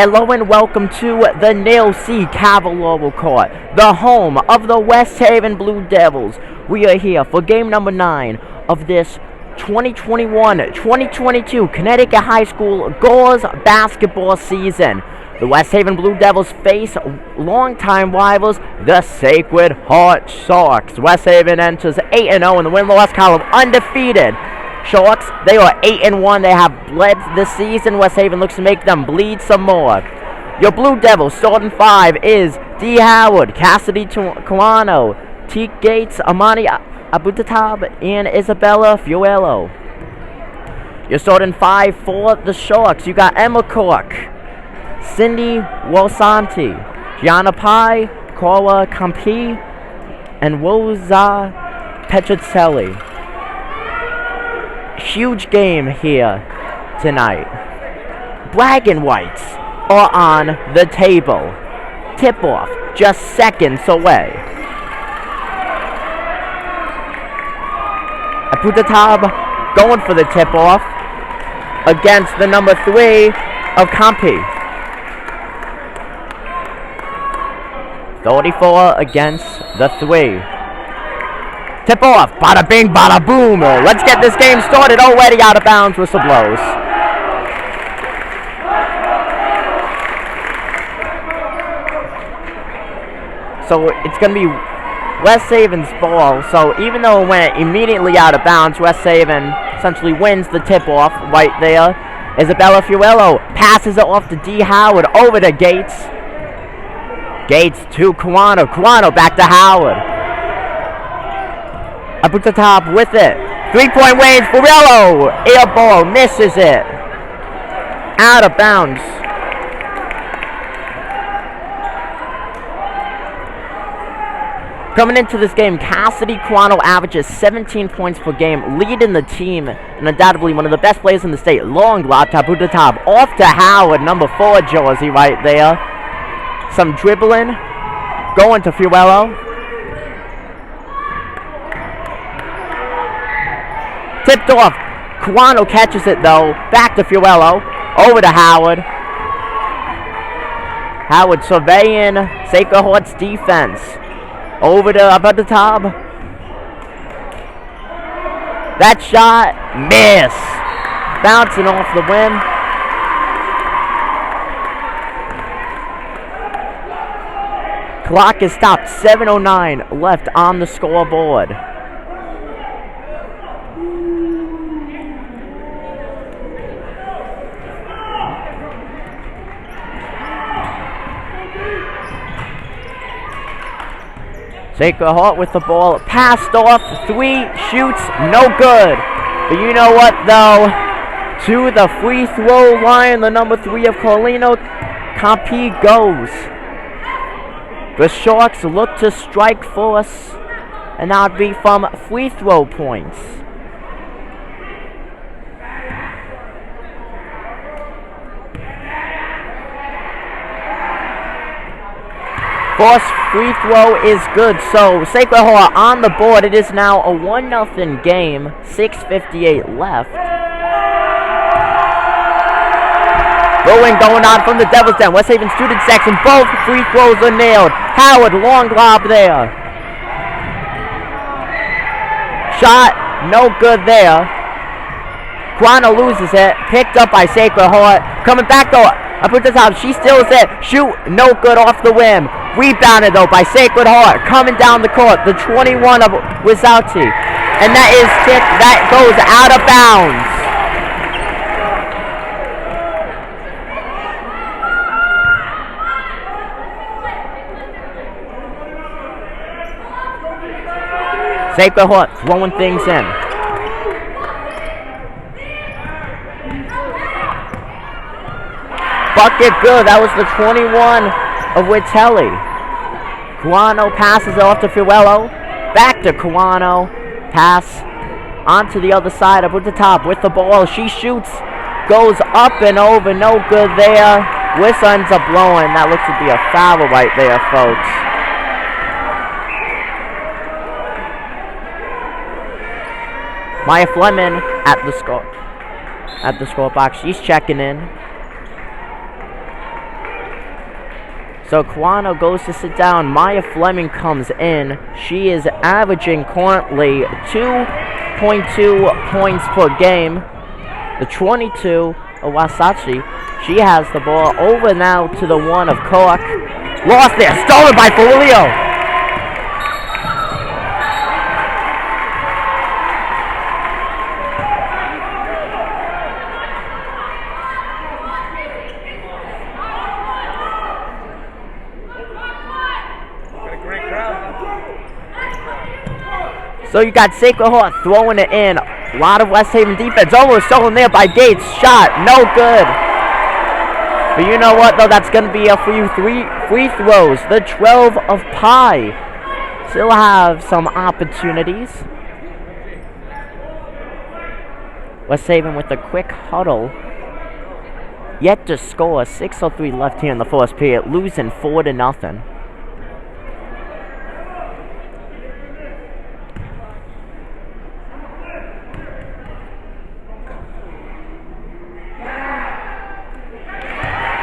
Hello and welcome to the Neil C. Cavallaro Court, the home of the West Haven Blue Devils. We are here for game number 9 of this 2021-2022 Connecticut High School girls basketball season. The West Haven Blue Devils face longtime rivals, the Sacred Heart Sharks. West Haven enters 8-0 in the win-loss column, undefeated. Sharks, they are 8-1. They have bled this season. West Haven looks to make them bleed some more. Your Blue Devils starting 5 is D. Howard, Cassidy Cuano, T. Gates, Amani Abutatab, and Isabella Fiorello. You're starting 5 for the Sharks. You got Emma Cork, Cindy Walsanti, Gianna Pai, Carla Campi, and Rosa Petrocelli. Huge game here tonight. Black and whites are on the table. Tip-off just seconds away. Abutatab going for the tip-off against the number 3 of Campi. 34 against the 3. Tip off, bada bing, bada boom. Let's get this game started. Already out of bounds, whistle blows. So it's going to be West Haven's ball. So even though it went immediately out of bounds, West Haven essentially wins the tip off right there. Isabella Fiorello passes it off to D. Howard over to Gates. Gates to Cuano. Cuano back to Howard. Up at the top with it. 3-point range. Fiorello. Air ball. Misses it. Out of bounds. Coming into this game, Cassidy Cuano averages 17 points per game, leading the team, and undoubtedly one of the best players in the state. Long lob to Abutatab. Off to Howard, number 4 jersey right there. Some dribbling. Going to Fiorello. Tipped off. Cuano catches it though. Back to Fiorello. Over to Howard. Howard surveying Sacred Heart's defense. Over to up at the top. That shot. Miss. Bouncing off the rim. Clock is stopped. 7:09 left on the scoreboard. Sacred Heart with the ball. Passed off. 3 shoots. No good. But you know what, though? To the free throw line, the number 3 of Carlino Campi goes. The Sharks look to strike force, and that would be from free throw points. Force free throw is good, so Sacred Heart on the board. It is now a 1-0 game, 6:58 left. Going on from the Devil's Den. West Haven student section. Both free throws are nailed. Howard, long lob there. Shot, no good there. Cuano loses it. Picked up by Sacred Heart. Coming back though. Up at the top. She steals it. Shoot, no good off the rim. Rebounded though by Sacred Heart. Coming down the court. The 21 of Wizauti. And that is tipped. That goes out of bounds. Sacred Heart throwing things in. Bucket good. That was the 21 of Witelli. Cuano passes it off to Fiorello. Back to Cuano. Pass onto the other side. Up at the top with the ball. She shoots. Goes up and over. No good there. Whistle ends up blowing. That looks to be a foul right there, folks. Maya Fleming at the score box. She's checking in. So Kawano goes to sit down. Maya Fleming comes in. She is averaging currently 2.2 points per game. The 22 of Wasachi. She has the ball over now to the 1 of Cork. Lost there. Stolen by Folio. So you got Sacred Heart throwing it in. A lot of West Haven defense. Almost stolen there by Gates. Shot. No good. But you know what, though? That's going to be a few free throws. The 12 of Pi still have some opportunities. West Haven with a quick huddle. Yet to score. 6:03 left here in the first period. Losing 4-0.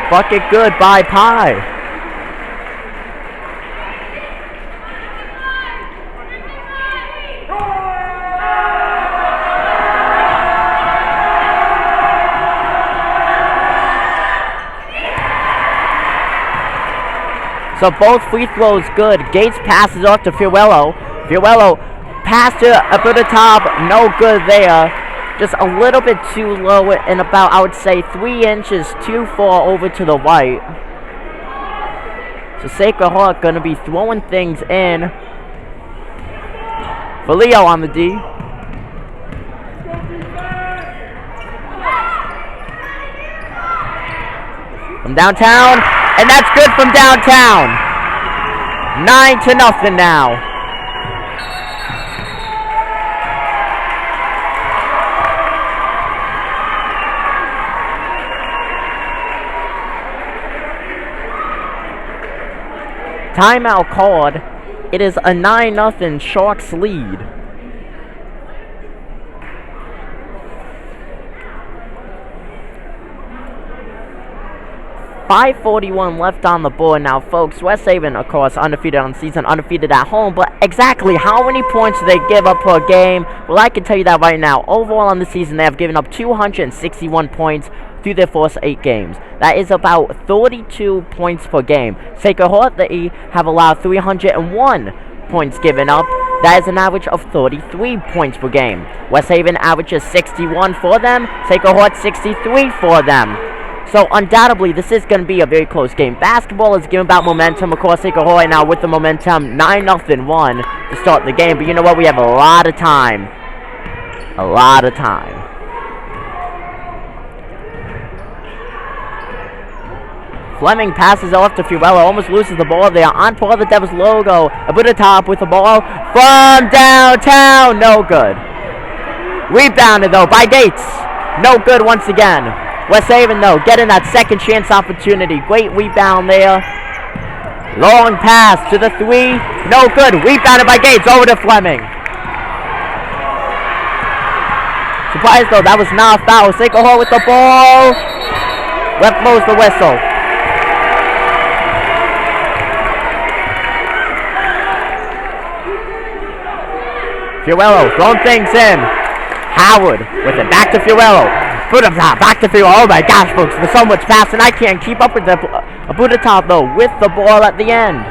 Bucket good by Pi. So both free throws good. Gates passes off to Fiorello. Fiorello passed to the top. No good there. Just a little bit too low and about, I would say, 3 inches too far over to the right. So Sacred Heart going to be throwing things in. For Leo on the D. From downtown. And that's good from downtown. 9-0 now. Timeout called. It is a 9-0 Sharks lead. .541 left on the board now, folks. West Haven, of course, undefeated on the season, undefeated at home. But exactly how many points do they give up per game? Well, I can tell you that right now. Overall on the season, they have given up 261 points through their first 8 games. That is about 32 points per game. Sacred Heart, they have allowed 301 points given up. That is an average of 33 points per game. West Haven averages 61 for them. Sacred Heart 63 for them. So undoubtedly, this is going to be a very close game. Basketball is giving about momentum. Of course, Sacred Heart now with the momentum, 9-1 to start the game. But you know what? We have a lot of time. A lot of time. Fleming passes off to Fiorello, almost loses the ball there. On par the Devils logo. Abuda top with the ball from downtown. No good. Rebounded though by Gates. No good once again. West Haven though getting that second chance opportunity. Great rebound there. Long pass to the 3. No good. Rebounded by Gates over to Fleming. Surprised though, that was not a foul. Sacred Heart with the ball. Ref blows the whistle. Fiorello throwing things in. Howard with it. Back to Fiorello. Abuda back to Fiorello. Oh my gosh, folks. There's so much passing. I can't keep up with the Abuda top though with the ball at the end.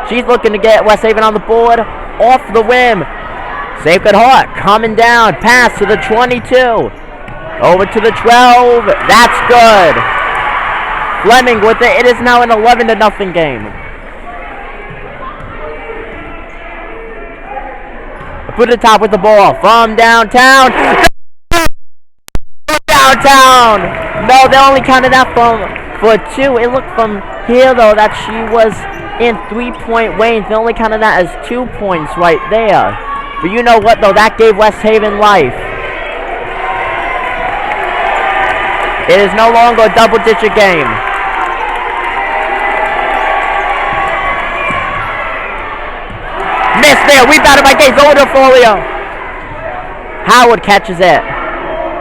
She's looking to get West Haven on the board. Off the rim. Sacred Heart coming down. Pass to the 22. Over to the 12. That's good. Fleming with it. It is now an 11-0 game. Put it top with the ball from downtown. Downtown. No, they only counted that for 2. It looked from here though that she was in 3-point range. They only counted that as 2 points right there. But you know what though? That gave West Haven life. It is no longer a double-digit game. Missed there. Rebounded by Gates. Over to Folio. Howard catches it.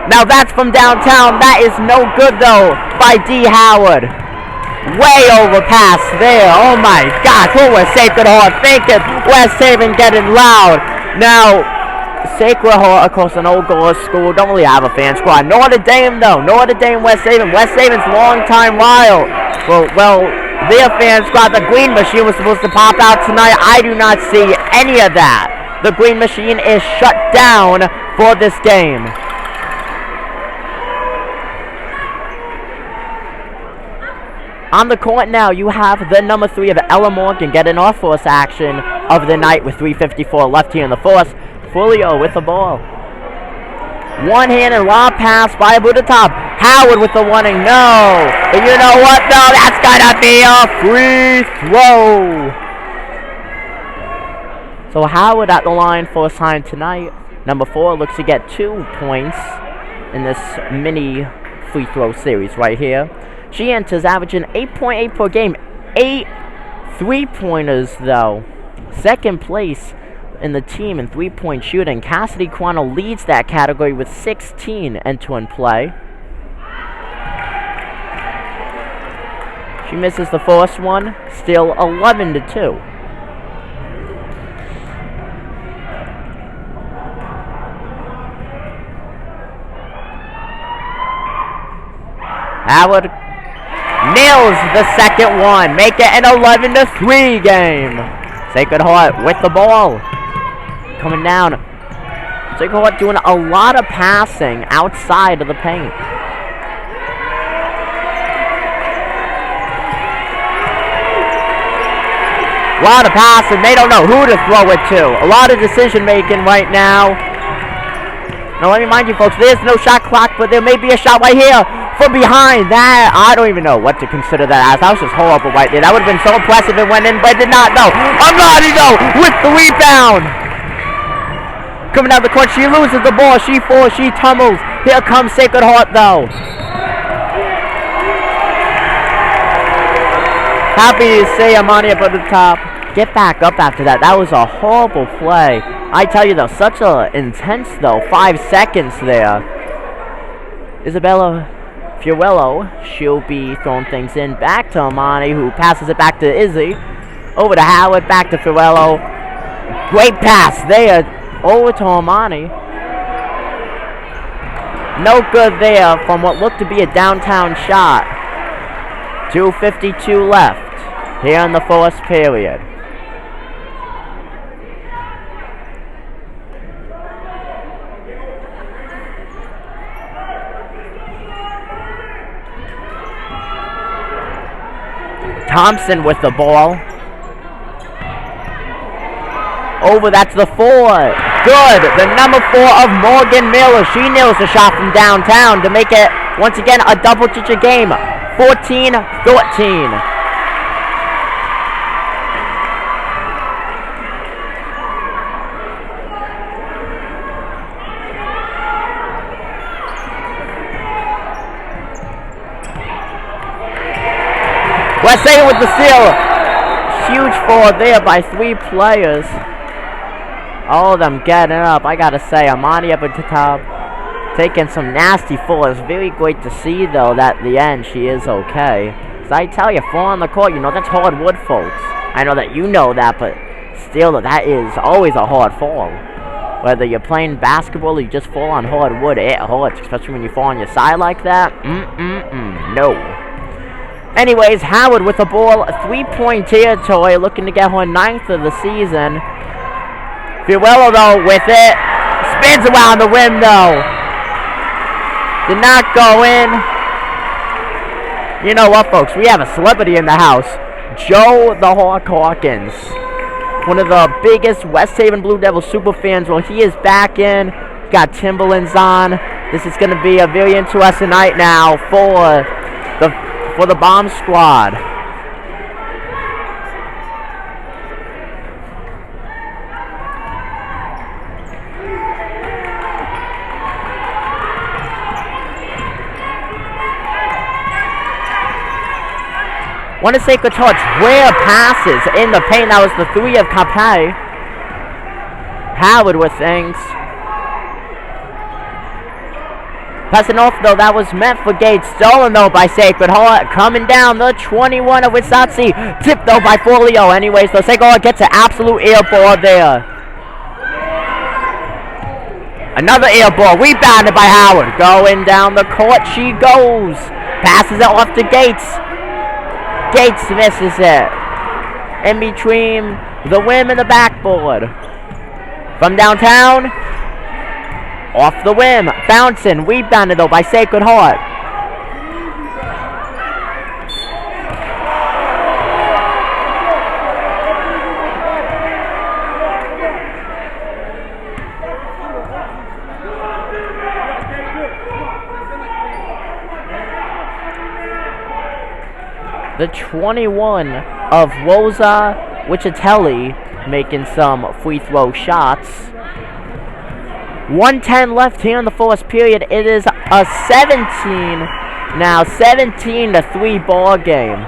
Now that's from downtown. That is no good though by D. Howard. Way overpass there. Oh my gosh, what was Sacred Heart thinking? West Haven getting loud. Now, Sacred Heart, of course, an old girls school, don't really have a fan squad. Notre Dame, though. Notre Dame, West Haven. West Haven's longtime rival. Well, their fan squad, the Green Machine, was supposed to pop out tonight. I do not see any of that. The Green Machine is shut down for this game. On the court now, you have the number 3 of Ella Morgan getting our first action of the night with 3:54 left here in the fourth. Fulio with the ball. One-handed lob pass by Budatop. Howard with the warning. No. But you know what, though? That's gonna be a free throw. So Howard at the line first time tonight. Number 4 looks to get 2 points in this mini free throw series right here. She enters averaging 8.8 per game. 8 3-pointers, though. Second place in the team in 3-point shooting. Cassidy Quano leads that category with 16 end-to-end play. She misses the first one, still 11-2. Howard nails the second one, make it an 11-3 game. Sacred Heart with the ball. Coming down. Sacred Heart doing a lot of passing outside of the paint. A lot of passing. They don't know who to throw it to. A lot of decision making right now. Now let me remind you folks, there's no shot clock, but there may be a shot right here from behind. That, I don't even know what to consider that as. That was just horrible right there. That would have been so impressive if it went in, but it did not. No. Amani though with the rebound. Coming down the court, she loses the ball. She falls, she tumbles. Here comes Sacred Heart though. Happy to see Amani up at the top. Get back up after that. That was a horrible play. I tell you though, such a intense though. 5 seconds there. Isabella Fiorello, she'll be throwing things in back to Amani, who passes it back to Izzy. Over to Howard, back to Fiorello. Great pass there. Over to Amani. No good there from what looked to be a downtown shot. 2:52 left here in the first period. Thompson with the ball. Over, that's the 4. Good. The number 4 of Morgan Miller. She nails the shot from downtown to make it, once again, a double-digit game. 14-13. West Haven with the steal. Huge fall there by 3 players. All of them getting up. I gotta say, Amani up at the top, taking some nasty falls. Very great to see, though, that at the end she is okay. So I tell you, fall on the court, you know, that's hard wood, folks. I know that you know that, but still, that is always a hard fall. Whether you're playing basketball or you just fall on hard wood, it hurts, especially when you fall on your side like that. No. Anyways, Howard with the ball, 3-point territory, looking to get her 9th of the season. Fiorello, though, with it. Spins around the rim, though. Did not go in. You know what, folks? We have a celebrity in the house. Joe the Hawk Hawkins. One of the biggest West Haven Blue Devils super fans. Well, he is back in. Got Timberlands on. This is going to be a very interesting night now for the Bomb Squad. Want to say Couture, rare passes in the paint. That was the 3 of Capay. Howard with things. Passing off though, that was meant for Gates. Stolen though by Sacred Heart. Coming down the 21 of Wisatsi. Tipped though by Folio. Anyways, though Sacred Heart gets an absolute air ball there. Another air ball. Rebounded by Howard. Going down the court she goes. Passes it off to Gates. Gates misses it. In between the rim and the backboard. From downtown. Off the rim, bouncing, rebounded though by Sacred Heart. The 21 of Rosa Wichitelli making some free throw shots. 1:10 left here in the first period. It is a 17-3 ball game.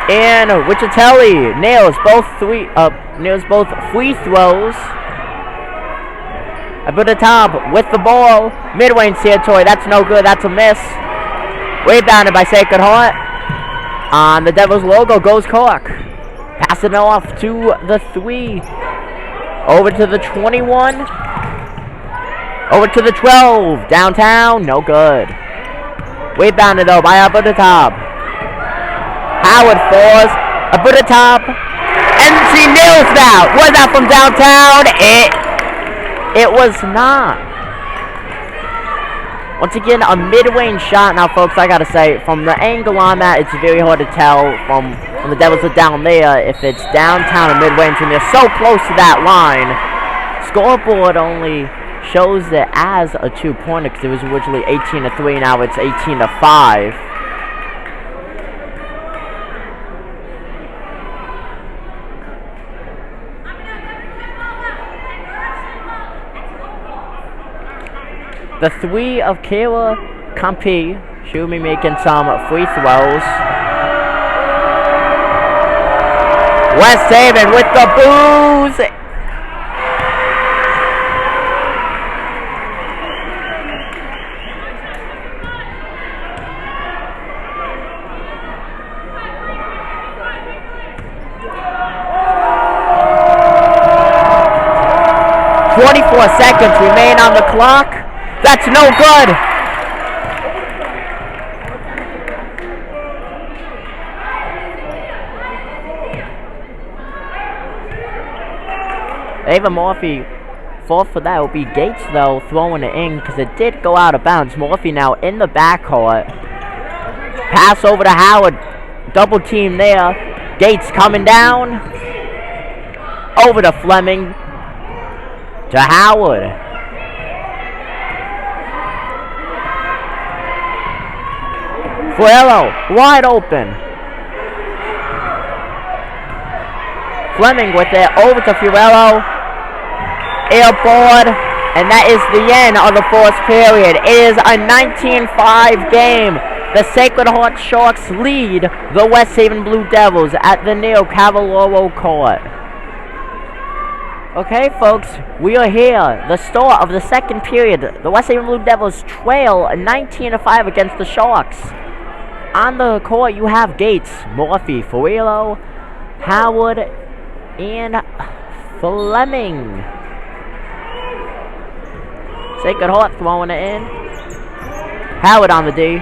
And Wichitelli nails both free throws. Abutatab with the ball, mid-range territory. That's no good. That's a miss. Rebounded by Sacred Heart. On the Devils logo goes Cork. Passing it off to the 3. Over to the 21. Over to the 12. Downtown. No good. Rebounded though by Abutatab. Howard falls. Abutatab. And she nails that. Was that from downtown? It was not. Once again, a mid-range shot. Now, folks, I gotta say, from the angle on that, it's very hard to tell from when the Devils are down there if it's downtown or mid-range when they're so close to that line. Scoreboard only shows it as a 2-pointer because it was originally 18-3. Now it's 18-5. The 3 of Kayla Campi should be making some free throws. West Haven with the booze. Seconds remain on the clock. That's no good. Ava Morphy fault for that will be Gates though throwing it in because it did go out of bounds. Morphy now in the backcourt. Pass over to Howard. Double team there. Gates coming down. Over to Fleming. To Howard. Fuello, wide open. Fleming with it, over to Fuello. Airboard, and that is the end of the fourth period. It is a 19-5 game. The Sacred Heart Sharks lead the West Haven Blue Devils at the Neo Cavallaro Court. Okay, folks, we are here. The start of the second period. The West Haven Blue Devils trail 19-5 against the Sharks. On the court, you have Gates, Morphy, Fuello, Howard, and Fleming. Sacred Heart throwing it in. Howard on the D.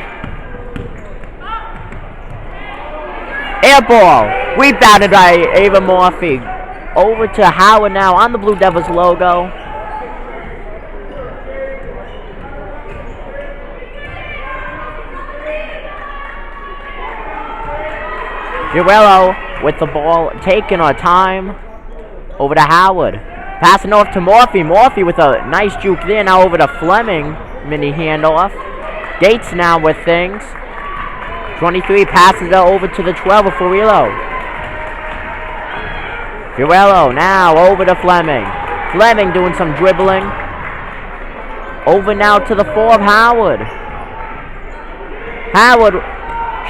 Air ball. Rebounded by Ava Morphy. Over to Howard now on the Blue Devils logo. Girello with the ball, taking our time. Over to Howard. Passing off to Morphy. Morphy with a nice juke there. Now over to Fleming. Mini handoff. Gates now with things. 23 passes it over to the 12 of Furillo. Furillo now over to Fleming. Fleming doing some dribbling. Over now to the 4 of Howard. Howard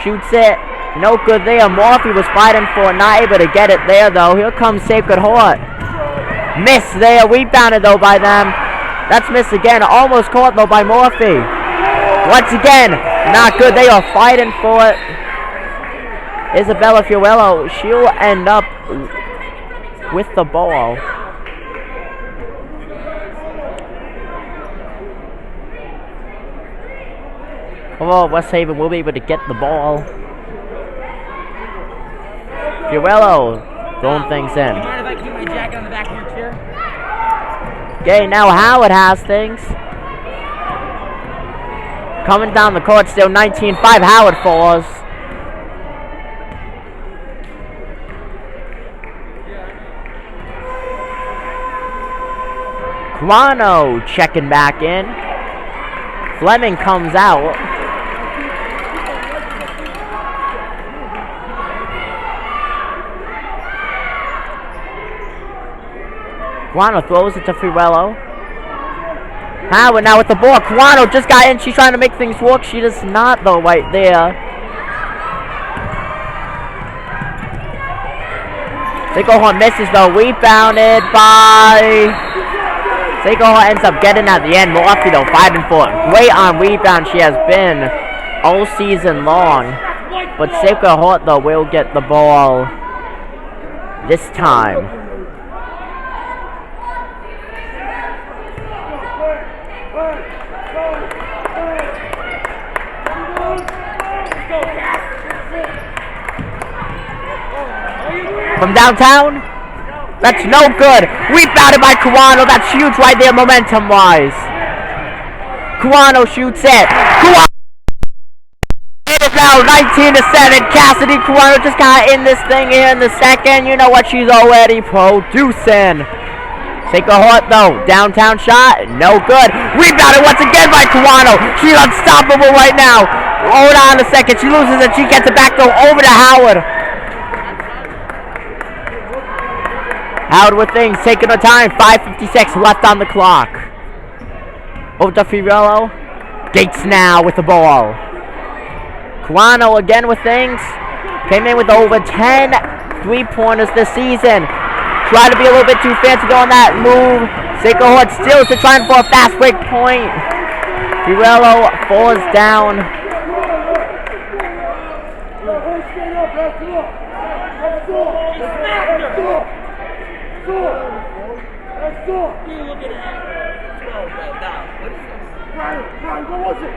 shoots it. No good there. Morphy was fighting for it, not able to get it there though. Here comes Sacred Heart. Miss there. Rebounded though by them. That's missed again. Almost caught though by Morphy. Once again, not good. They are fighting for it. Isabella Fiorello, she'll end up with the ball. Oh, West Haven will be able to get the ball. Fiorello throwing things in. Mind if I keep my jacket on the back of your chair? Okay, now Howard has things. Coming down the court, still 19-5. Howard falls. Guano checking back in. Fleming comes out. Guano throws it to Fiorello. Howard now with the ball. Guano just got in. She's trying to make things work. She does not though right there. Seiko Hall misses though. Rebounded by... Seiko Hall ends up getting at the end. Morphy though, 5 and 4. Great on rebound she has been all season long. But Seiko Hall though will get the ball this time. From downtown, that's no good. Rebounded by Guano. That's huge right there, momentum-wise. Guano shoots it. Guano. It is now 19-7. Cassidy Guano just got in this thing here in the second. You know what? She's already producing. Seiko Hart though, downtown shot, no good. Rebounded once again by Guano. She's unstoppable right now. Hold on a second. She loses it. She gets it back though over to Howard. Howard with things, taking her time, 5:56 left on the clock. Over to Fiorello. Gates now with the ball. Guano again with things. Came in with over 10 3-pointers this season. Tried to be a little bit too fancy on that move. Seiko Hart steals to trying for a fast break point. Fiorello falls down.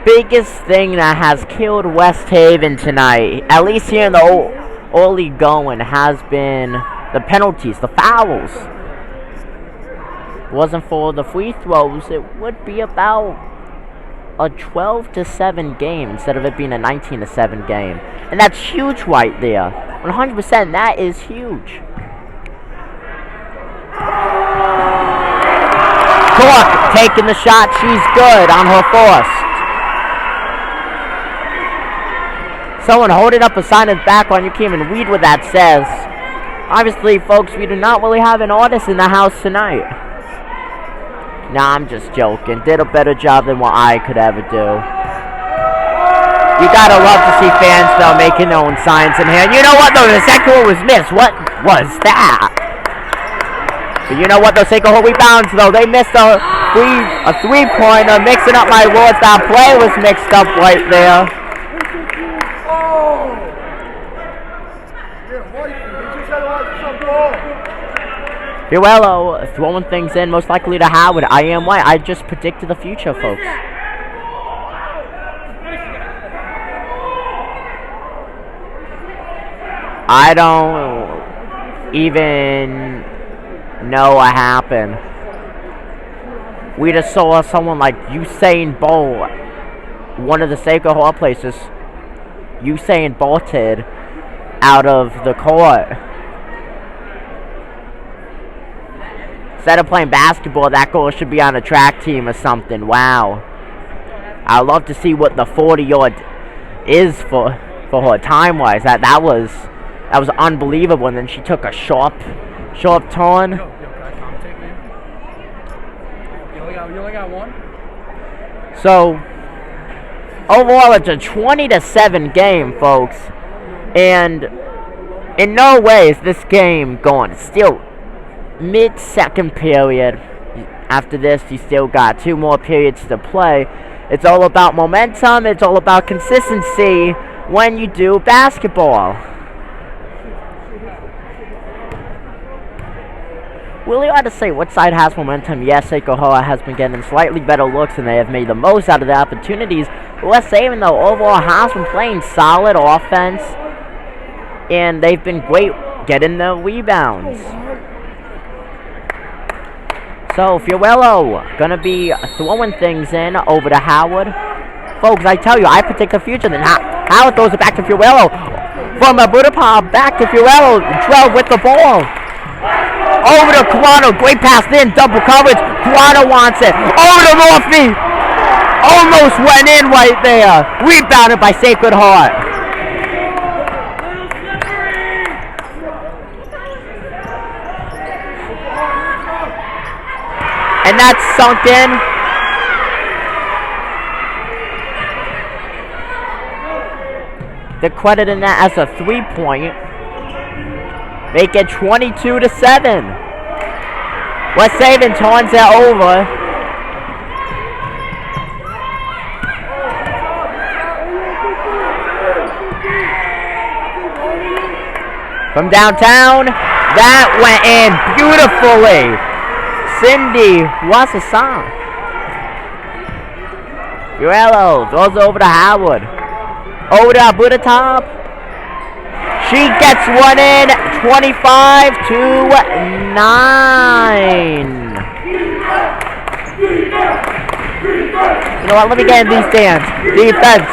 Biggest thing that has killed West Haven tonight, at least here in the early going, has been the penalties, the fouls. Wasn't for the free throws, it would be about a 12-7 game instead of it being a 19-7 game. And that's huge right there. 100%, that is huge. Cork taking the shot. She's good on her first. Someone holding up a sign in the background. You can't even read what that says. Obviously, folks, we do not really have an artist in the house tonight. Nah, I'm just joking. Did a better job than what I could ever do. You gotta love to see fans, though, making their own signs in here. And you know what, though? The second one was missed. What was that? But you know what, though? Seiko Hall rebounds, though. They missed a three-pointer. Mixing up my words. That play was mixed up right there. Fiorello throwing things in, most likely to Howard. I am white. I just predicted the future, folks. I don't even know what happened. We just saw someone like Usain Bolt, one of the Seiko Hall places. Usain bolted out of the court. Instead of playing basketball, that girl should be on a track team or something. Wow. I'd love to see what the 40-yard is for her time-wise. That was unbelievable. And then she took a sharp turn. Yo, can I commentate, man? You only got one? So, overall, it's a 20-7 game, folks. And in no way is this game going. Still mid-second period. After this, you still got 2 more periods to play. It's all about momentum. It's all about consistency when you do basketball. Really hard to say what side has momentum. Yes, Sacred Heart has been getting slightly better looks and they have made the most out of the opportunities. But West Haven, though, overall has been playing solid offense. And they've been great getting the rebounds. So, Fiorello gonna be throwing things in over to Howard. Folks, I tell you, I predict the future. Then Howard throws it back to Fiorello. From Abudapov back to Fiorello. Drove with the ball. Over to Quano. Great pass in. Double coverage. Quano wants it. Over to Morphy. Almost went in right there. Rebounded by Sacred Heart. And that's sunk in. They're crediting that as a 3-point. Make it 22-7. West Haven turns it over. From downtown, that went in beautifully. Cindy Wassasan. Fiorello throws over to Howard. Over to Abudapov. She gets one in. 25-9. You know what? Let me get in these stands. Defense.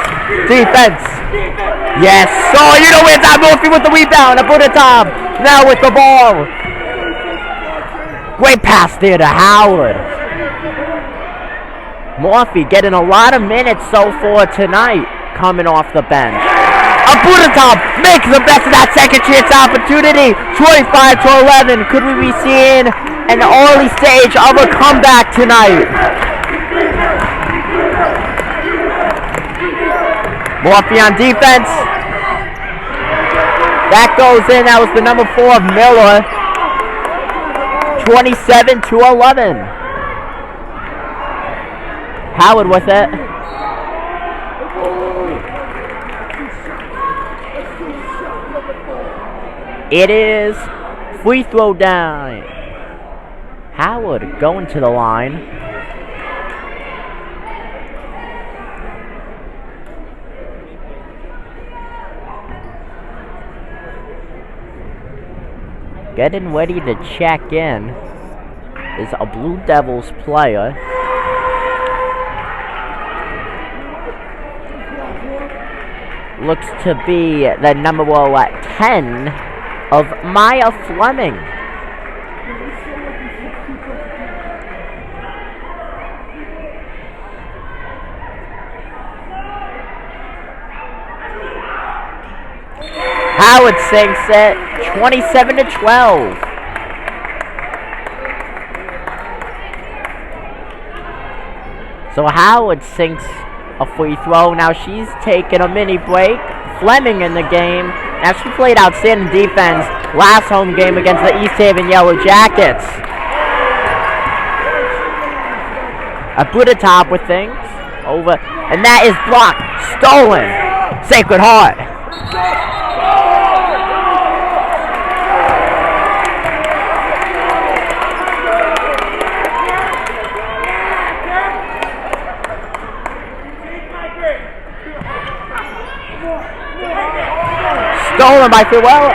Yes. Oh, you know it's Morphy with the rebound. Abudapov now with the ball. Great pass there to Howard. Morphy getting a lot of minutes so far tonight coming off the bench. Abudapov makes the best of that second chance opportunity. 25-11. Could we be seeing an early stage of a comeback tonight? Morphy on defense. That goes in. That was the number 4 of Miller. 27-11. Howard with it. It is free throw down. Howard going to the line. Getting ready to check in is a Blue Devils player. Looks to be the number 10 of Maya Fleming. Howard sinks it 27-12. So Howard sinks a free throw. Now she's taking a mini break. Fleming in the game. Now she played outstanding defense last home game against the East Haven Yellow Jackets. Abudapov with things over, and that is blocked, stolen. Sacred Heart. Stolen by Fiorello.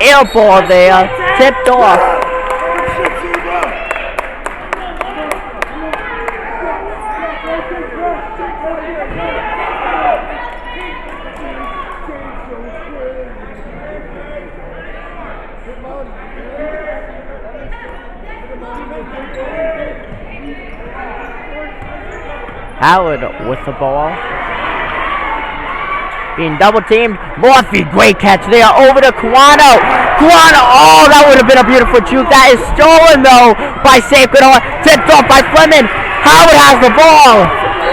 Air ball there, tipped off. Howard with the ball. Being double teamed. Morphy, great catch there. Over to Quano. Quano, oh, that would have been a beautiful juke. That is stolen, though, by Sacred Heart. Tipped off by Fleming. Howard has the ball.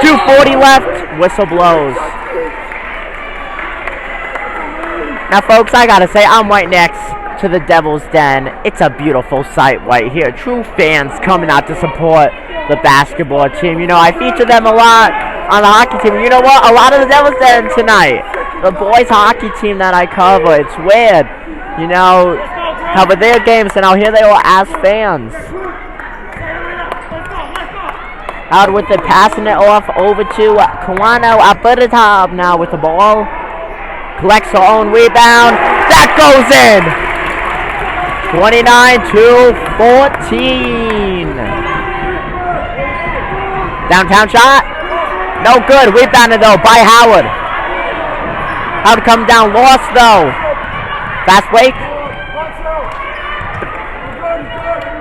2:40 left. Whistle blows. Now, folks, I gotta say, I'm right next to the Devil's Den. It's a beautiful sight right here. True fans coming out to support the basketball team. You know, I feature them a lot on the hockey team. You know what? A lot of the Devil's Den tonight. The boys hockey team that I cover. It's weird. You know, cover their games, and now here they are as fans. Out with it, passing it off over to Kawano Abuditov now with the ball. Collects her own rebound. That goes in! 29-14. Downtown shot. No good. Rebounded though by Howard. Howard comes down. Lost though. Fast break.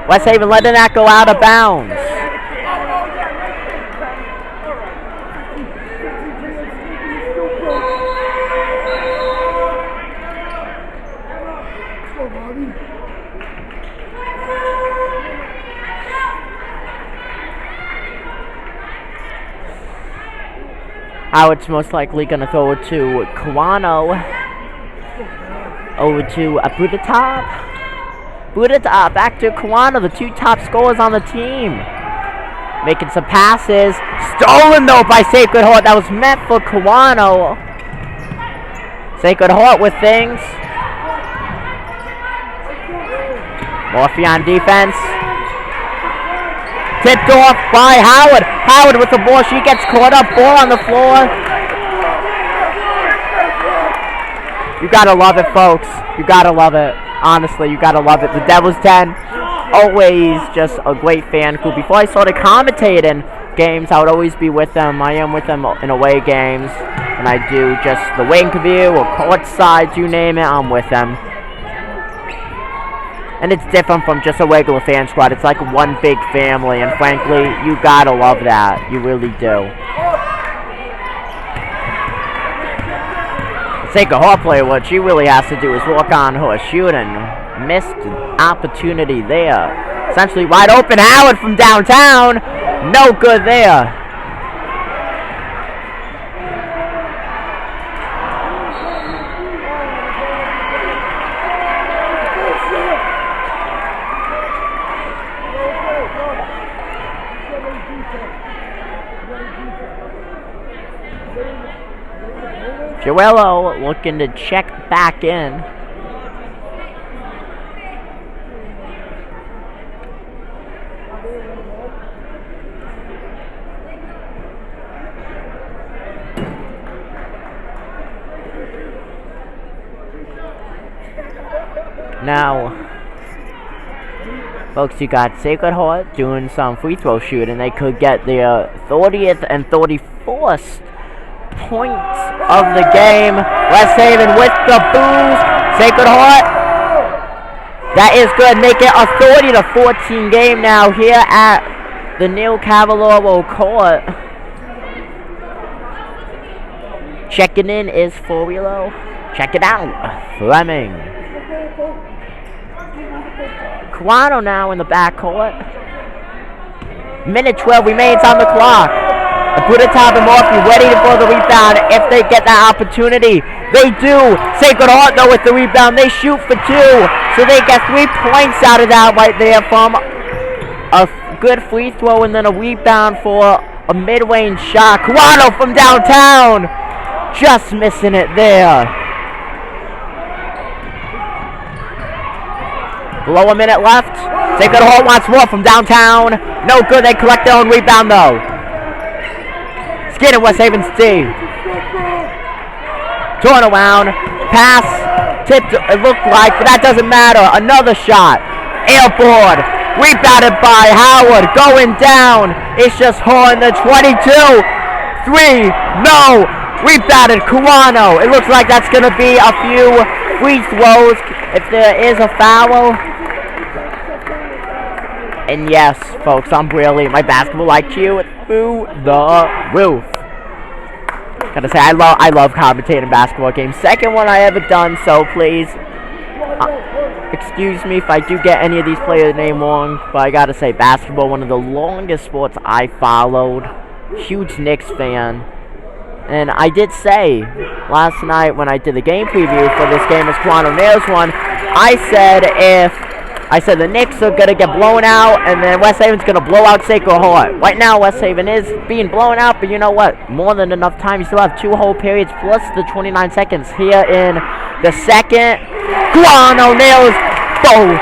West Haven letting that go out of bounds. Howard's most likely going to throw it to Kawano. Over to Abuditov. Abuditov back to Kawano, the two top scorers on the team. Making some passes. Stolen though by Sacred Heart. That was meant for Kawano. Sacred Heart with things. Morphy on defense. Tipped off by Howard. Howard with the ball. She gets caught up. Ball on the floor. You gotta love it, folks. You gotta love it. Honestly, you gotta love it. The Devil's Den, always just a great fan crew. Before I started commentating games, I would always be with them. I am with them in away games. And I do just the wing view or courtside, you name it, I'm with them. And it's different from just a regular fan squad. It's like one big family, and frankly, you gotta love that. You really do. Sacred Heart player, what she really has to do is work on her shooting. Missed opportunity there. Essentially wide open. Howard from downtown. No good there. Joello looking to check back in. Now, folks, you got Sacred Heart doing some free throw shooting. They could get their 30th and 34th points of the game. West Haven with the boost. Sacred Heart. That is good. Make it a 30-14 game now here at the Neil Cavallaro Court. Checking in is Forilo. Check it out. Fleming. Kawano now in the backcourt. Minute 12 remains on the clock. Abuditov and Morphy ready for the rebound if they get that opportunity. They do. Sacred Heart though with the rebound. They shoot for 2. So they get 3 points out of that right there from a good free throw and then a rebound for a mid-range shot. Kawano from downtown. Just missing it there. Below a minute left. Sacred Heart wants more from downtown. No good. They collect their own rebound though. Skinner, West Haven's D. Turn around. Pass. Tipped, it looked like, but that doesn't matter. Another shot. Airborne. Rebounded by Howard. Going down. It's just her in the 22. 3. No. Rebounded Kawano. It looks like that's going to be a few free throws if there is a foul. And yes, folks, I'm really my basketball IQ through the roof. Gotta say, I love commentating basketball games. Second one I ever done, so please Excuse me if I do get any of these players' name wrong, but I gotta say, basketball, one of the longest sports I followed. Huge Knicks fan. And I did say last night when I did the game preview for this game as Quan O'Neill's one, I said the Knicks are gonna get blown out and then West Haven's gonna blow out Sacred Heart. Right now West Haven is being blown out, but you know what? More than enough time. You still have 2 whole periods plus the 29 seconds here in the second. Quan O'Neill's boom.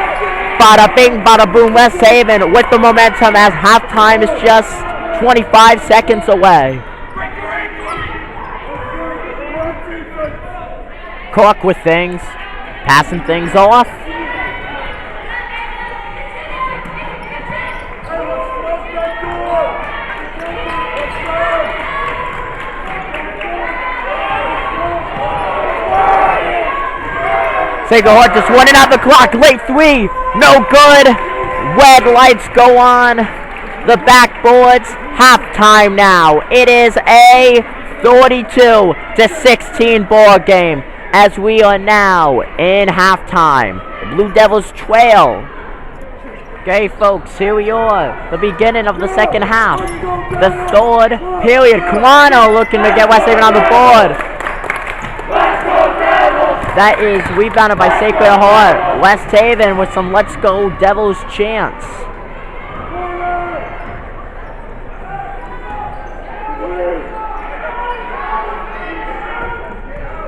Bada bing, bada boom. West Haven with the momentum as halftime is just 25 seconds away. Cork with things, passing things off. Sacred Heart just running out the clock. Late 3, no good. Red lights go on the backboards. Halftime now. It is a 32-16 ball game as we are now in halftime. The Blue Devils trail. Okay, folks, here we are. The beginning of the second half. The third period. Kawano looking to get West Haven on the board. That is rebounded by Sacred Heart. West Haven with some Let's Go Devils chants.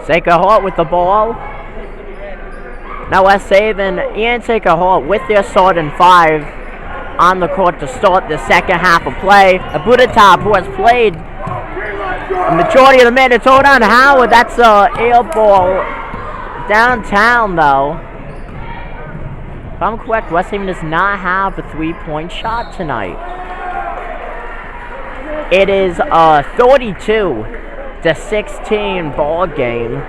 Sacred Heart with the ball. Now West Haven and Sacred Heart with their start and 5 on the court to start the second half of play. Abutatop, who has played the majority of the minutes. Hold on, Howard. That's a air ball downtown, though. If I'm correct, West Haven does not have a 3-point shot tonight. It is a 32-16 ball game.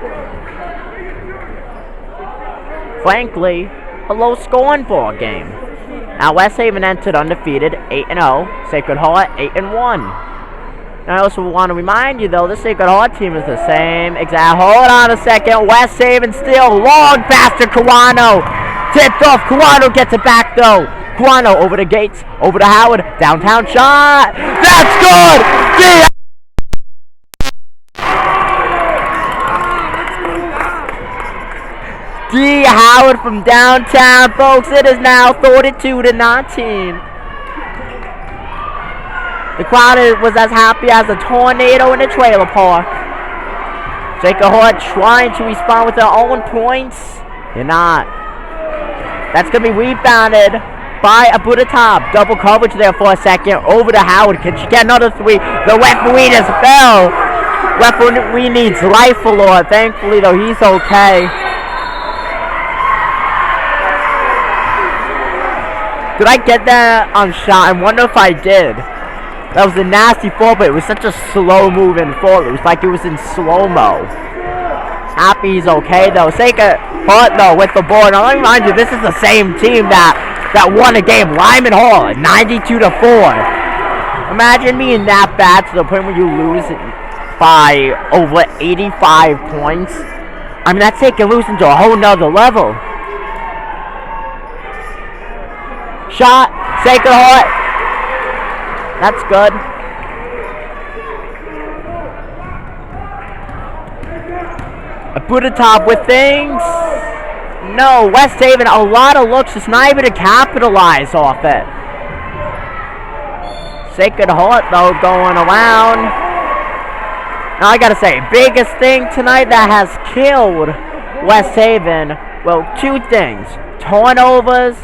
Frankly, a low-scoring ball game. Now, West Haven entered undefeated, 8-0. Sacred Heart, 8-1. I also want to remind you, though, the Sacred Heart team is the same exact. Hold on a second. West Haven still. Long pass to Kawano. Tipped off. Kawano gets it back, though. Kawano over the Gates. Over to Howard. Downtown shot. That's good. D. Howard from downtown, folks. It is now 32-19. The crowd was as happy as a tornado in a trailer park. Sacred Heart trying to respond with their own points. You're not. That's going to be rebounded by Abutatop. Double coverage there for a second. Over to Howard. Can she get another 3? The referee just fell. Referee needs life alert. Thankfully, though, he's okay. Did I get that on shot? I wonder if I did. That was a nasty fall, but it was such a slow-moving fall. It was like it was in slow-mo. Happy he's okay, though. Sacred Heart, though, with the ball. Now, let me remind you, this is the same team that won a game. Lyman Hall, 92-4. Imagine being that bad to the point where you lose by over 85 points. I mean, that's taking losing to a whole nother level. Shot, Sacred Heart. That's good. Abutatop with things. No, West Haven, a lot of looks, just not able to capitalize off it. Sacred Heart, though, going around. Now, I gotta say, biggest thing tonight that has killed West Haven, well, 2 things. Turnovers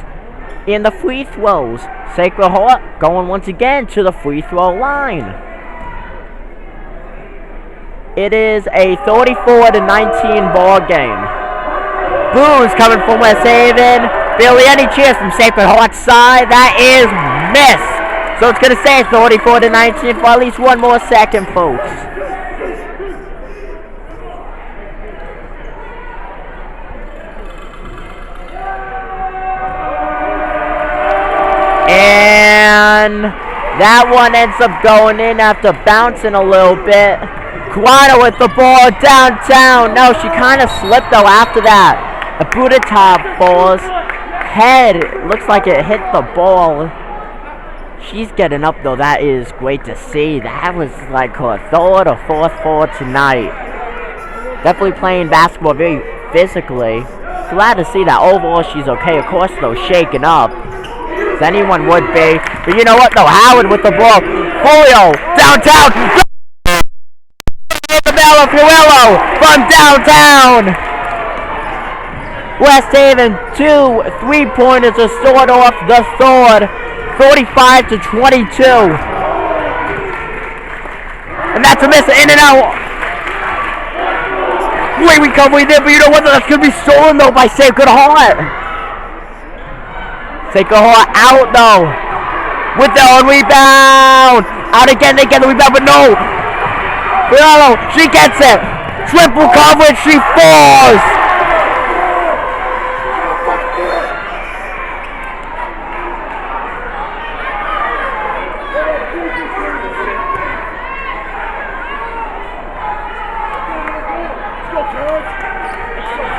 in the free throws. Sacred Heart going once again to the free throw line. It is a 34-19 ball game. Boone's coming from West Haven. Barely any chance from Sacred Heart's side. That is missed. So it's going to stay 34-19 for at least one more second, folks. And that one ends up going in after bouncing a little bit. Kawano with the ball downtown. No, she kind of slipped though after that. Abutatov falls. Head looks like it hit the ball. She's getting up though. That is great to see. That was like her third or fourth fall tonight. Definitely playing basketball very physically. Glad to see that overall she's okay. Of course though, shaken up. As anyone would be. But you know what though? Howard with the ball. Folio downtown. Isabella Fuello from downtown. West Haven 2 3-pointers to start off the third. 45-22. And that's a miss. In and out. Great recovery there, but you know what? That's going to be stolen though by Sacred Heart. Sacred Heart out though. With the rebound. Out again, they get the rebound, but no. Fiorello, she gets it. Triple coverage, she falls.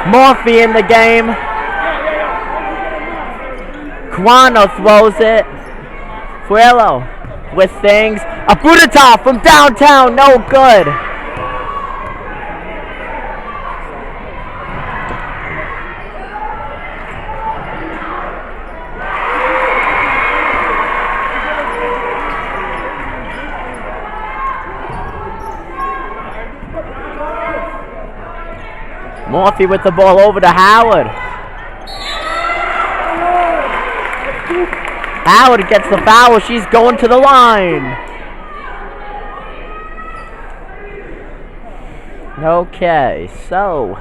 Murphy in the game. Guano throws it. Fuello with things. Abutatov from downtown, no good. Murphy with the ball over to Howard. Howard gets the foul. She's going to the line. Okay, so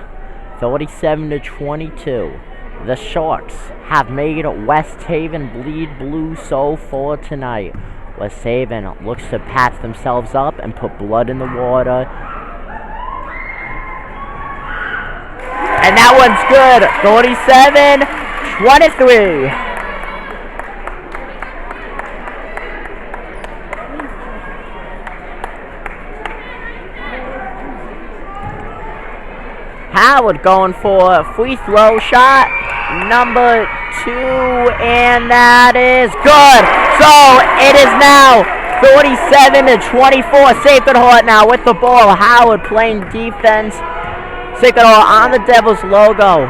37-22. The Sharks have made West Haven bleed blue so far tonight. West Haven looks to patch themselves up and put blood in the water. And that one's good. 37-23. Howard going for a free throw shot. Number 2. And that is good. So it is now 37-24. Sacred Heart now with the ball. Howard playing defense. Sacred Heart on the Devils logo.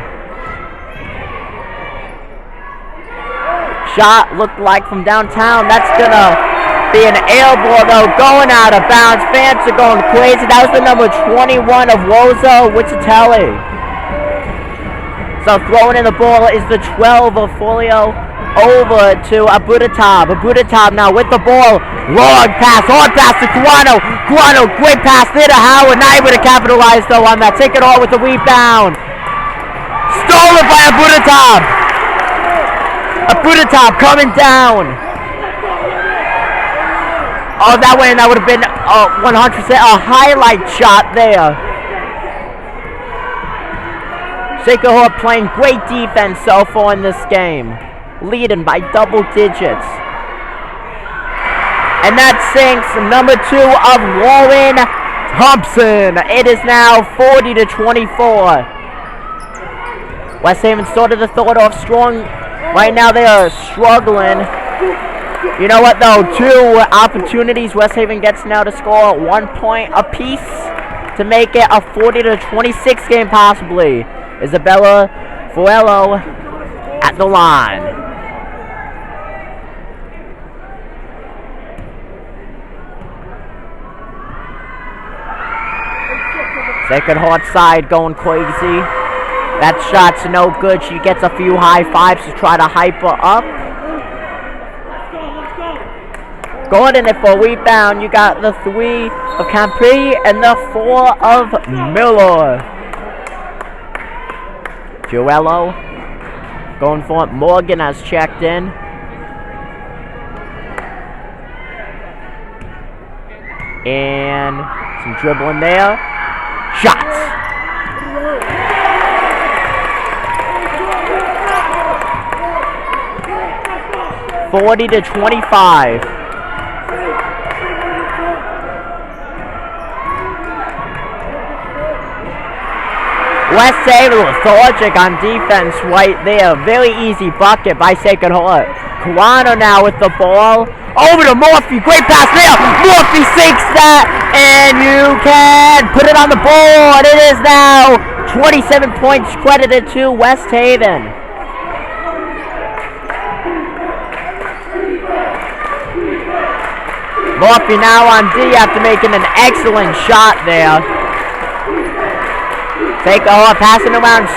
Shot looked like from downtown. That's gonna be an air ball though, going out of bounds. Fans are going crazy. That was the number 21 of Rosa Wichitelli. So throwing in the ball is the 12 of Folio over to Abutatov. Abutatov now with the ball. Long pass, hard pass to Guano. Guano, great pass there to Howard. Not able to capitalize though on that. Take it all with the rebound. Stolen by Abutatov. Abutatov coming down. Oh, that way, that would have been 100% a highlight shot there. Sacred Heart playing great defense so far in this game. Leading by double digits. And that sinks number 2 of Lauren Thompson. It is now 40-24. West Haven started the third off strong. Right now they are struggling. You know what though? 2 opportunities. West Haven gets now to score 1 point apiece to make it a 40-26 game possibly. Isabella Fuello at the line. Sacred Heart side going crazy. That shot's no good. She gets a few high fives to try to hype her up. Going in it for a rebound. You got the 3 of Campri and the 4 of Miller. Fuello going for it. Morgan has checked in. And some dribbling there. Shots. (40-25). West Haven lethargic on defense right there. Very easy bucket by Sacred Heart. Kawano now with the ball. Over to Morphy. Great pass there. Morphy sinks that. And you can put it on the board. It is now 27 points credited to West Haven. Morphy now on D after making an excellent shot there. Sacred Heart passing around,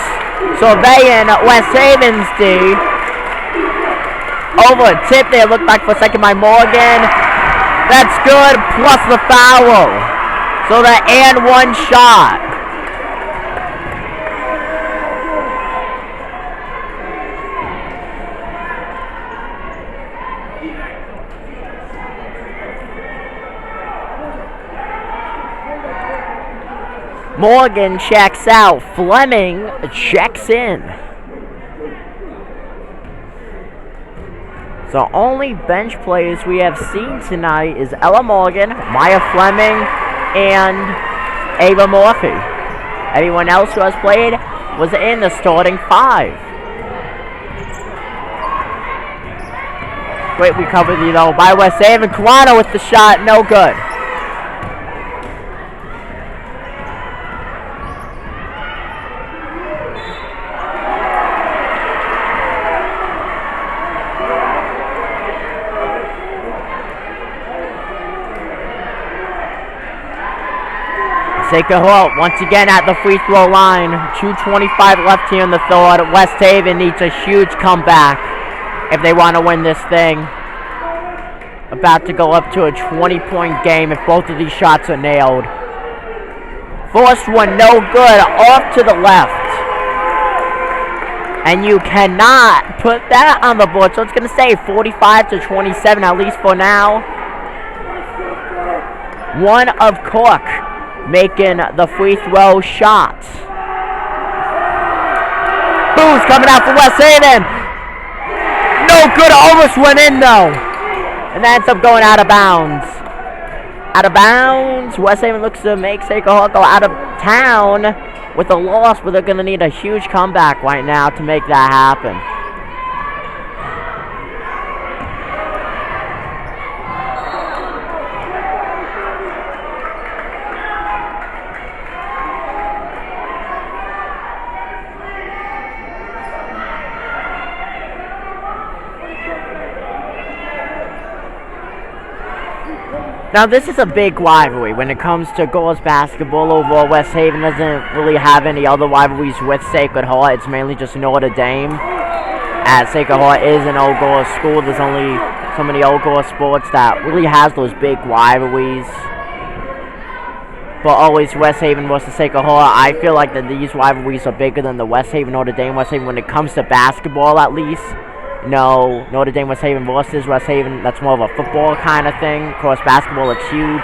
surveying West Haven's D. Over a tip there, looked back for a second by Morgan. That's good, plus the foul. So the and one shot. Morgan checks out. Fleming checks in. So only bench players we have seen tonight is Ella Morgan, Maya Fleming, and Ava Morphy. Everyone else who has played was in the starting five. Great recovery though by West Haven. Kawano with the shot, no good. Sacred Heart once again at the free throw line. 2:25 left here in the third. West Haven needs a huge comeback if they want to win this thing. About to go up to a 20-point game if both of these shots are nailed. First one, no good, off to the left. And you cannot put that on the board. So it's going to stay 45-27, at least for now. One of Cork making the free throw shot. Boo's coming out for West Haven. No good, almost went in though. And that ends up going out of bounds. Out of bounds. West Haven looks to make Sacred Heart go out of town with a loss, but they're going to need a huge comeback right now to make that happen. Now this is a big rivalry when it comes to girls basketball. Overall, West Haven doesn't really have any other rivalries with Sacred Heart. It's mainly just Notre Dame. As Sacred Heart is an old girls school, there's only so many old girls sports that really has those big rivalries. But always West Haven versus Sacred Heart. I feel like that these rivalries are bigger than the West Haven Notre Dame West Haven when it comes to basketball, at least. No, Notre Dame West Haven versus West Haven, that's more of a football kind of thing. Of course, basketball, it's huge.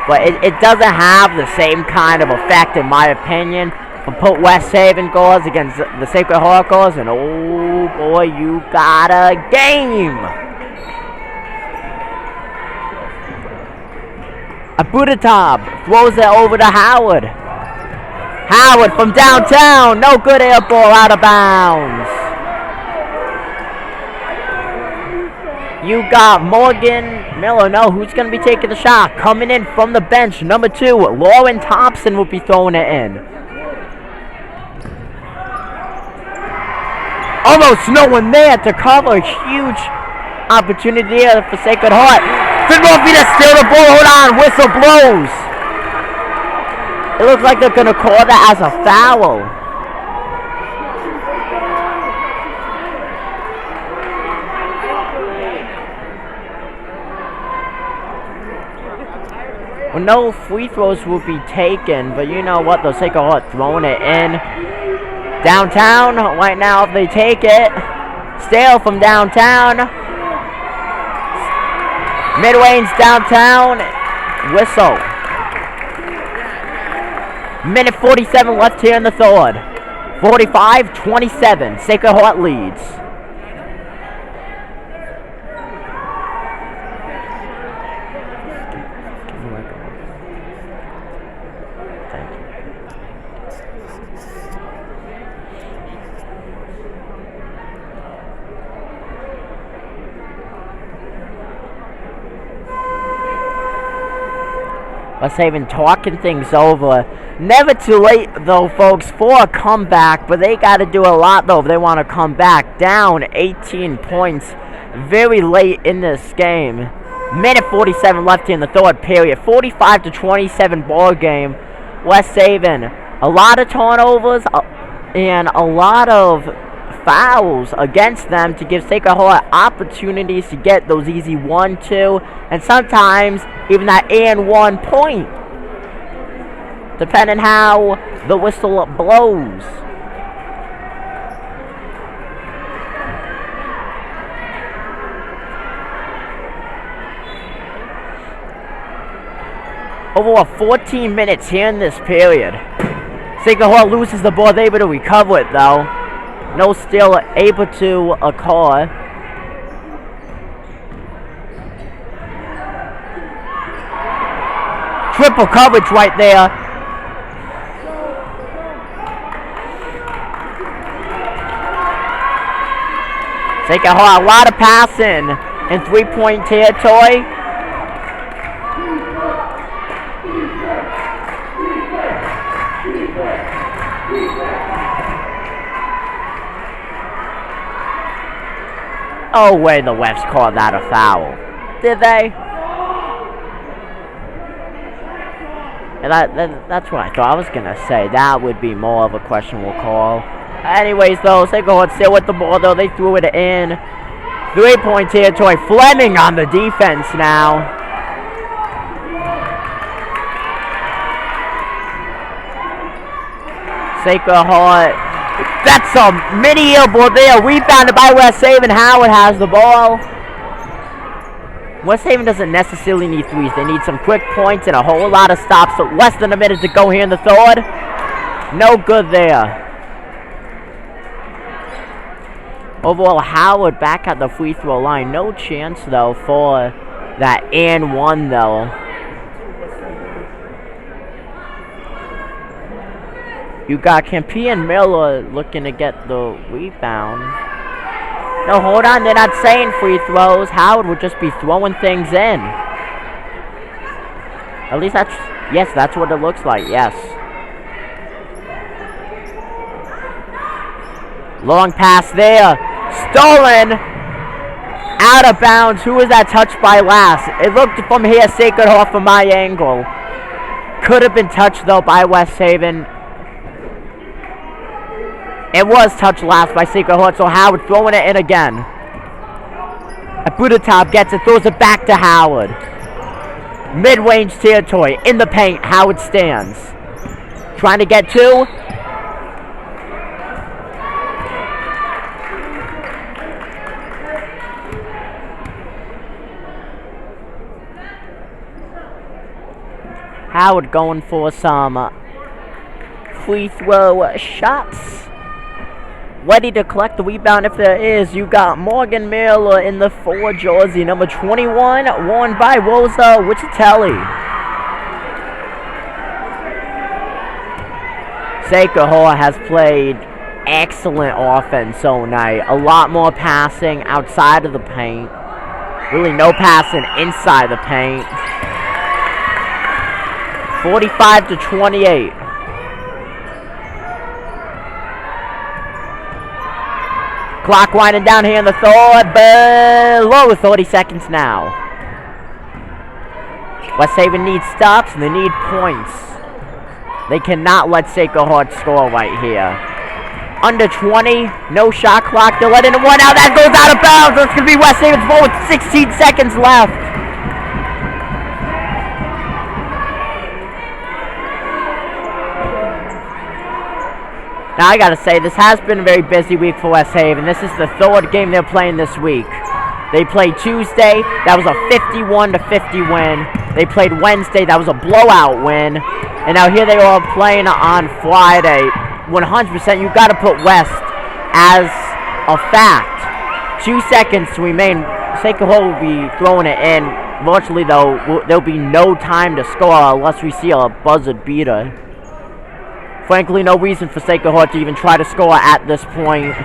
But it doesn't have the same kind of effect, in my opinion. But put West Haven girls against the Sacred Heart girls, and oh boy, you got a game! Abudatab throws it over to Howard. Howard from downtown, no good, air ball out of bounds. You got Morgan Miller. No, who's going to be taking the shot? Coming in from the bench, number 2, Lauren Thompson will be throwing it in. Almost no one there to cover. Huge opportunity there for Sacred Heart. Finn Murphy to steal the ball. Hold on, whistle blows. It looks like they're going to call that as a foul. Well, no free throws will be taken, but you know what? The Sacred Heart throwing it in. Downtown, right now, if they take it. Stale from downtown. Mid-range downtown. Whistle. Minute 47 left here in the third. 45-27. Sacred Heart leads. West Haven talking things over. Never too late, though, folks, for a comeback, but they got to do a lot, though, if they want to come back. Down 18 points very late in this game. Minute 47 left in the third period. 45-27 ball game. West Haven, a lot of turnovers and a lot of fouls against them to give Sacred Heart opportunities to get those easy 1, 2, and sometimes even that and 1 point, depending how the whistle blows. Over 14 minutes here in this period. Sacred Heart loses the ball, they're able to recover it though. No steal able to occur. Triple coverage right there. Sacred Heart, a lot of passing in 3-point territory. Oh, wait, the refs called that a foul. Did they? And that's what I thought. I was going to say. That would be more of a questionable call. Anyways, though, Sacred Heart still with the ball, though. They threw it in. 3-point territory. Fleming on the defense now. Sacred Heart. That's a mini air ball there. Rebounded by West Haven. Howard has the ball. West Haven doesn't necessarily need threes. They need some quick points and a whole lot of stops. So less than a minute to go here in the third. No good there. Overall, Howard back at the free throw line. No chance, though, for that and 1, though. You got Campion Miller looking to get the rebound. No, hold on. They're not saying free throws. Howard would just be throwing things in. At least that's... Yes, that's what it looks like. Yes. Long pass there. Stolen. Out of bounds. Who was that touched by last? It looked from here Sacred Heart from my angle. Could have been touched, though, by West Haven. It was touched last by Sacred Heart, so Howard throwing it in again. Abutatop gets it, throws it back to Howard. Mid-range territory, in the paint, Howard stands. Trying to get 2. Howard going for some free throw shots. Ready to collect the rebound if there is. You got Morgan Miller in the 4 jersey, number 21, worn by Rosa Wichitelli. Sacred Heart has played excellent offense all night. A lot more passing outside of the paint. Really no passing inside the paint. 45-28. Clock winding down here in the third, below 30 seconds now. West Haven needs stops and they need points. They cannot let Sacred Heart score right here. Under 20, no shot clock. They're letting it one out. That goes out of bounds. That's going to be West Haven's ball with 16 seconds left. Now, I gotta say, this has been a very busy week for West Haven. This is the 3rd game they're playing this week. They played Tuesday. That was a 51-50 win. They played Wednesday. That was a blowout win. And now here they are playing on Friday. 100%, you gotta put West as a fact. 2 seconds to remain. Sacred Heart will be throwing it in. Virtually, though, there'll be no time to score unless we see a buzzer beater. Frankly, no reason for Sacred Heart to even try to score at this point.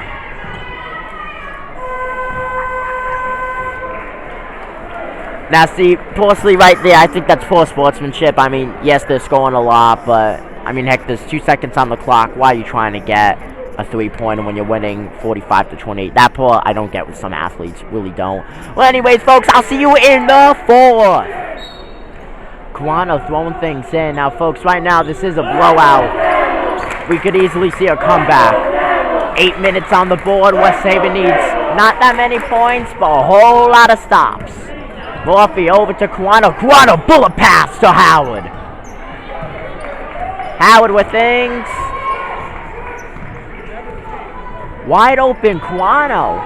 Now, see, Porsley right there, I think that's poor sportsmanship. I mean, yes, they're scoring a lot, but, I mean, heck, there's 2 seconds on the clock. Why are you trying to get a 3-pointer when you're winning 45-28? That part I don't get with some athletes, really don't. Well, anyways, folks, I'll see you in the 4th. Kawano throwing things in. Now, folks, right now, this is a blowout. We could easily see a comeback. 8 minutes on the board. West Haven needs not that many points, but a whole lot of stops. Morphy over to Kawano. Kawano, bullet pass to Howard. Howard with things. Wide open, Kawano.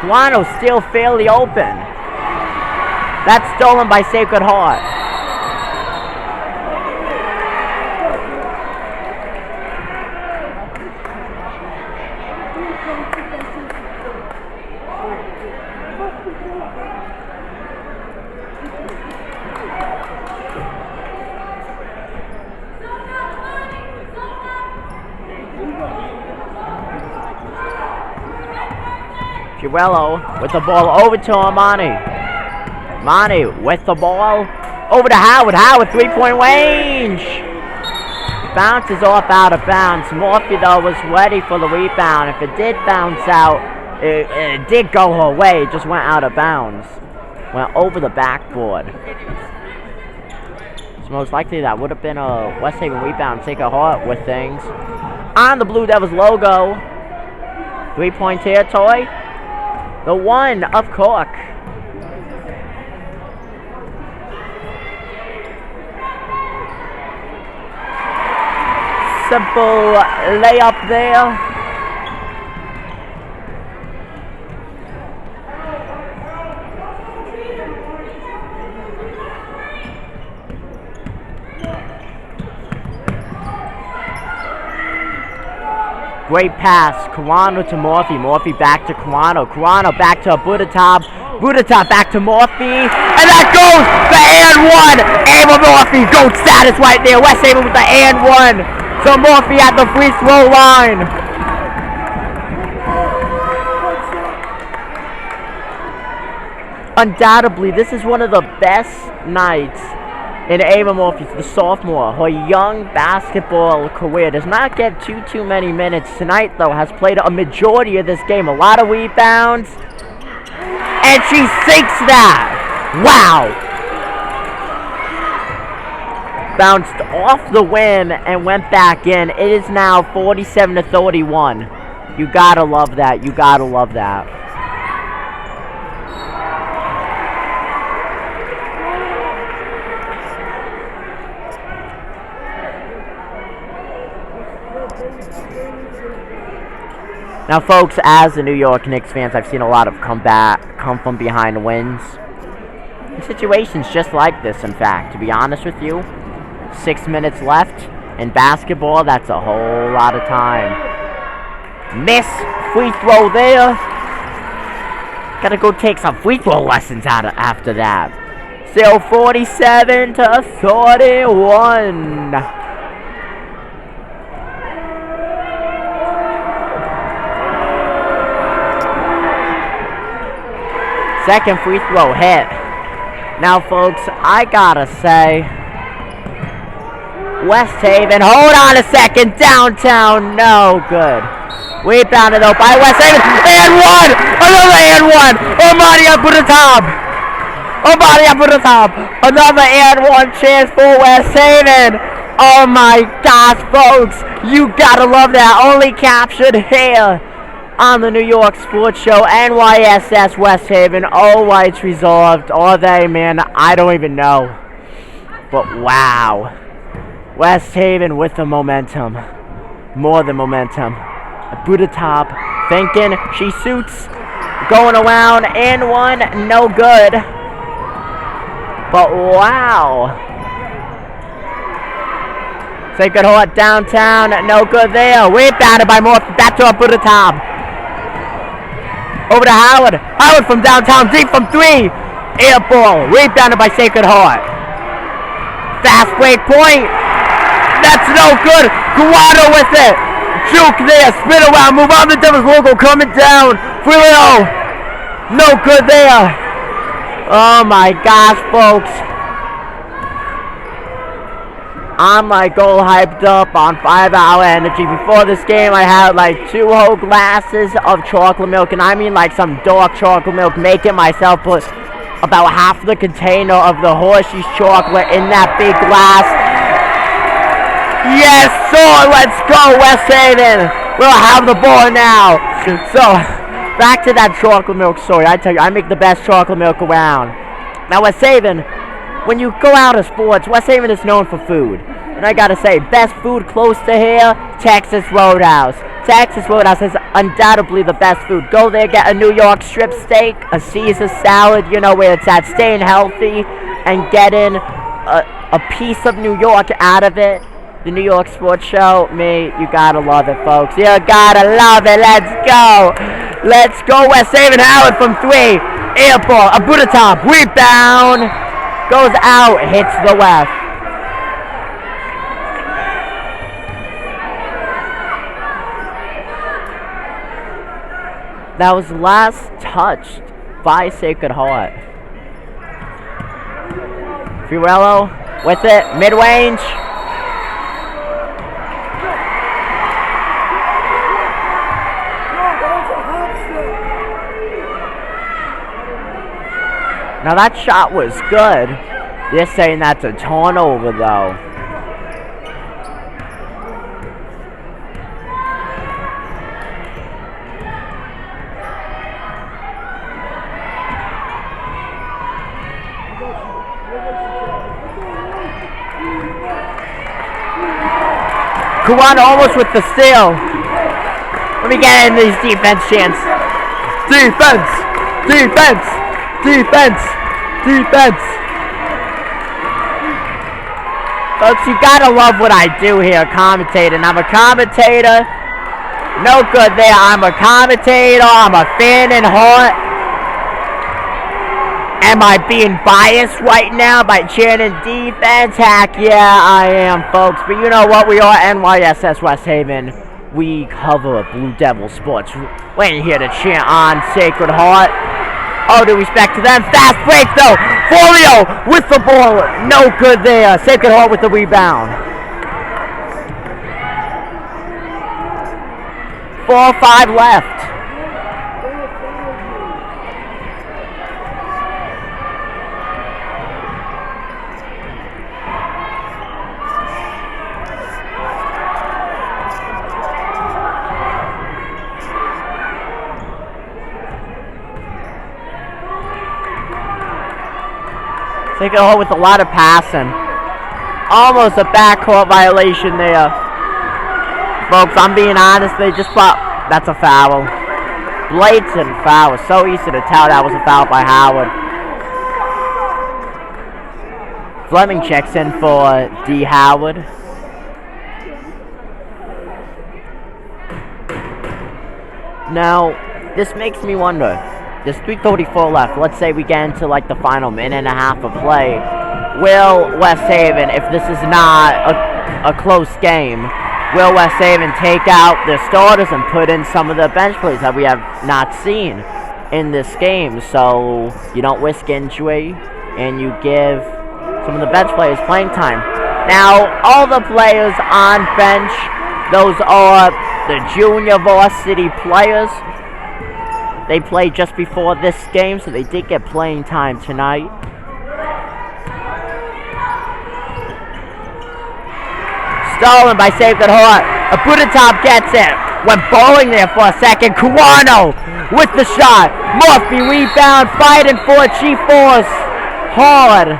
Kawano still fairly open. That's stolen by Sacred Heart. Fiorello with the ball over to Amani. Amani with the ball over to Howard. Howard, 3-point range. Bounces off out of bounds. Morphy, though, was ready for the rebound. If it did bounce out, it did go her way. It just went out of bounds. Went over the backboard. So most likely that would have been a West Haven rebound. Take a heart with things. On the Blue Devils logo. 3-point territory. The 1 of Cork. Simple layup there. Great pass. Kawano to Morphy. Morphy back to Kawano. Kawano back to Budatab. Budatab back to Morphy. And that goes the and 1. Ava Morphy, GOAT status right there. West Haven with the and 1. So Morphy at the free throw line. Undoubtedly, this is one of the best nights in Ava Morphy, the sophomore. Her young basketball career does not get too many minutes. Tonight, though, has played a majority of this game. A lot of rebounds. And she sinks that. Wow. Bounced off the rim and went back in. It is now 47-31. You gotta love that. You gotta love that. Now, folks, as the New York Knicks fans, I've seen a lot of come from behind wins. In situations just like this, in fact, to be honest with you. 6 minutes left in basketball, that's a whole lot of time. Miss free throw there. Gotta go take some free throw lessons after that. Still 47-31. Second free throw hit. Now, folks, I gotta say, West Haven, hold on a second, downtown, no good. Rebounded though by West Haven, and 1! Another and 1! Amani up with the top! Amani up with the top! Another and 1 chance for West Haven! Oh my gosh, folks, you gotta love that. Only captured here on the New York Sports Show. NYSS West Haven. Oh, why it's resolved. Are they, man? I don't even know. But wow. West Haven with the momentum. More than momentum. Budatab thinking she shoots. Going around and 1. No good. But wow. Sacred Heart downtown. No good there. Rebounded by Morphy. Back to Budatab. Over to Howard. Howard from downtown. Deep from 3. Air ball. Rebounded by Sacred Heart. Fast break point. That's no good. Guado with it. Juke there. Spin around. Move on. The Devils logo coming down. Frillo. No good there. Oh my gosh, folks. I'm like all hyped up on 5-hour energy. Before this game, I had like 2 whole glasses of chocolate milk, and I mean like some dark chocolate milk, making myself put about half the container of the Hershey's chocolate in that big glass. Yes, sir, let's go, West Haven. We'll have the ball now. So, back to that chocolate milk story. I tell you, I make the best chocolate milk around. Now, West Haven, when you go out of sports, West Haven is known for food. And I gotta say, best food close to here, Texas Roadhouse. Texas Roadhouse is undoubtedly the best food. Go there, get a New York strip steak, a Caesar salad, you know where it's at, staying healthy, and getting a piece of New York out of it. The New York Sports Show, you gotta love it, folks. You gotta love it. Let's go. Let's go, West Haven. Howard from 3. Air ball, a Buddha top, rebound. Goes out, hits the left. That was last touched by Sacred Heart. Fiorello with it, mid-range. Now that shot was good. They're saying that's a turnover though. Kuwana almost with the steal. Let me get in these defense chants. Defense! Defense! Defense! Defense! Folks, you gotta love what I do here, commentating. I'm a commentator. No good there. I'm a commentator. I'm a fan in heart. Am I being biased right now by chanting defense? Heck yeah, I am, folks. But you know what? We are NYSS West Haven. We cover Blue Devil sports. We ain't here to chant on Sacred Heart. All due respect to them. Fast break though. Florio with the ball. No good there. Sacred Heart with the rebound. 4-5 left. Sacred Heart with a lot of passing. Almost a backcourt violation there. Folks, I'm being honest, they just thought that's a foul. Blatant foul. It's so easy to tell that was a foul by Howard. Fleming checks in for D. Howard. Now, this makes me wonder. There's 3:34 left. Let's say we get into like the final minute and a half of play. Will West Haven, if this is not a close game, will West Haven take out their starters and put in some of the bench players that we have not seen in this game? So you don't risk injury and you give some of the bench players playing time. Now, all the players on bench, those are the junior varsity players. They played just before this game, so they did get playing time tonight. Stolen by Sacred Heart. Abuditop gets it. Went bowling there for a second. Kuwano with the shot. Murphy rebound, fighting for it. She force hard.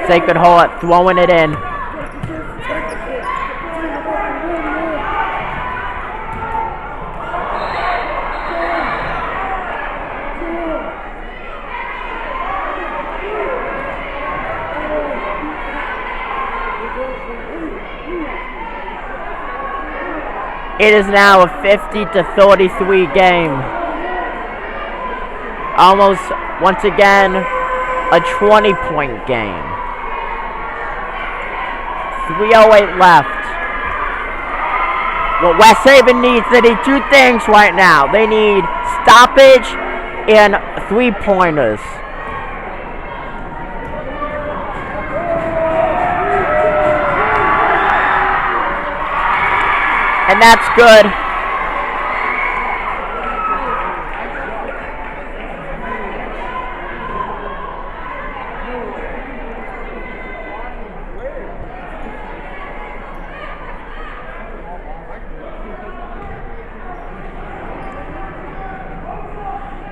Sacred Heart throwing it in. It is now a 50-33 game. Almost, once again, a 20-point game. 3:08 left. What West Haven needs, they need two things right now. They need stoppage and three-pointers. And that's good.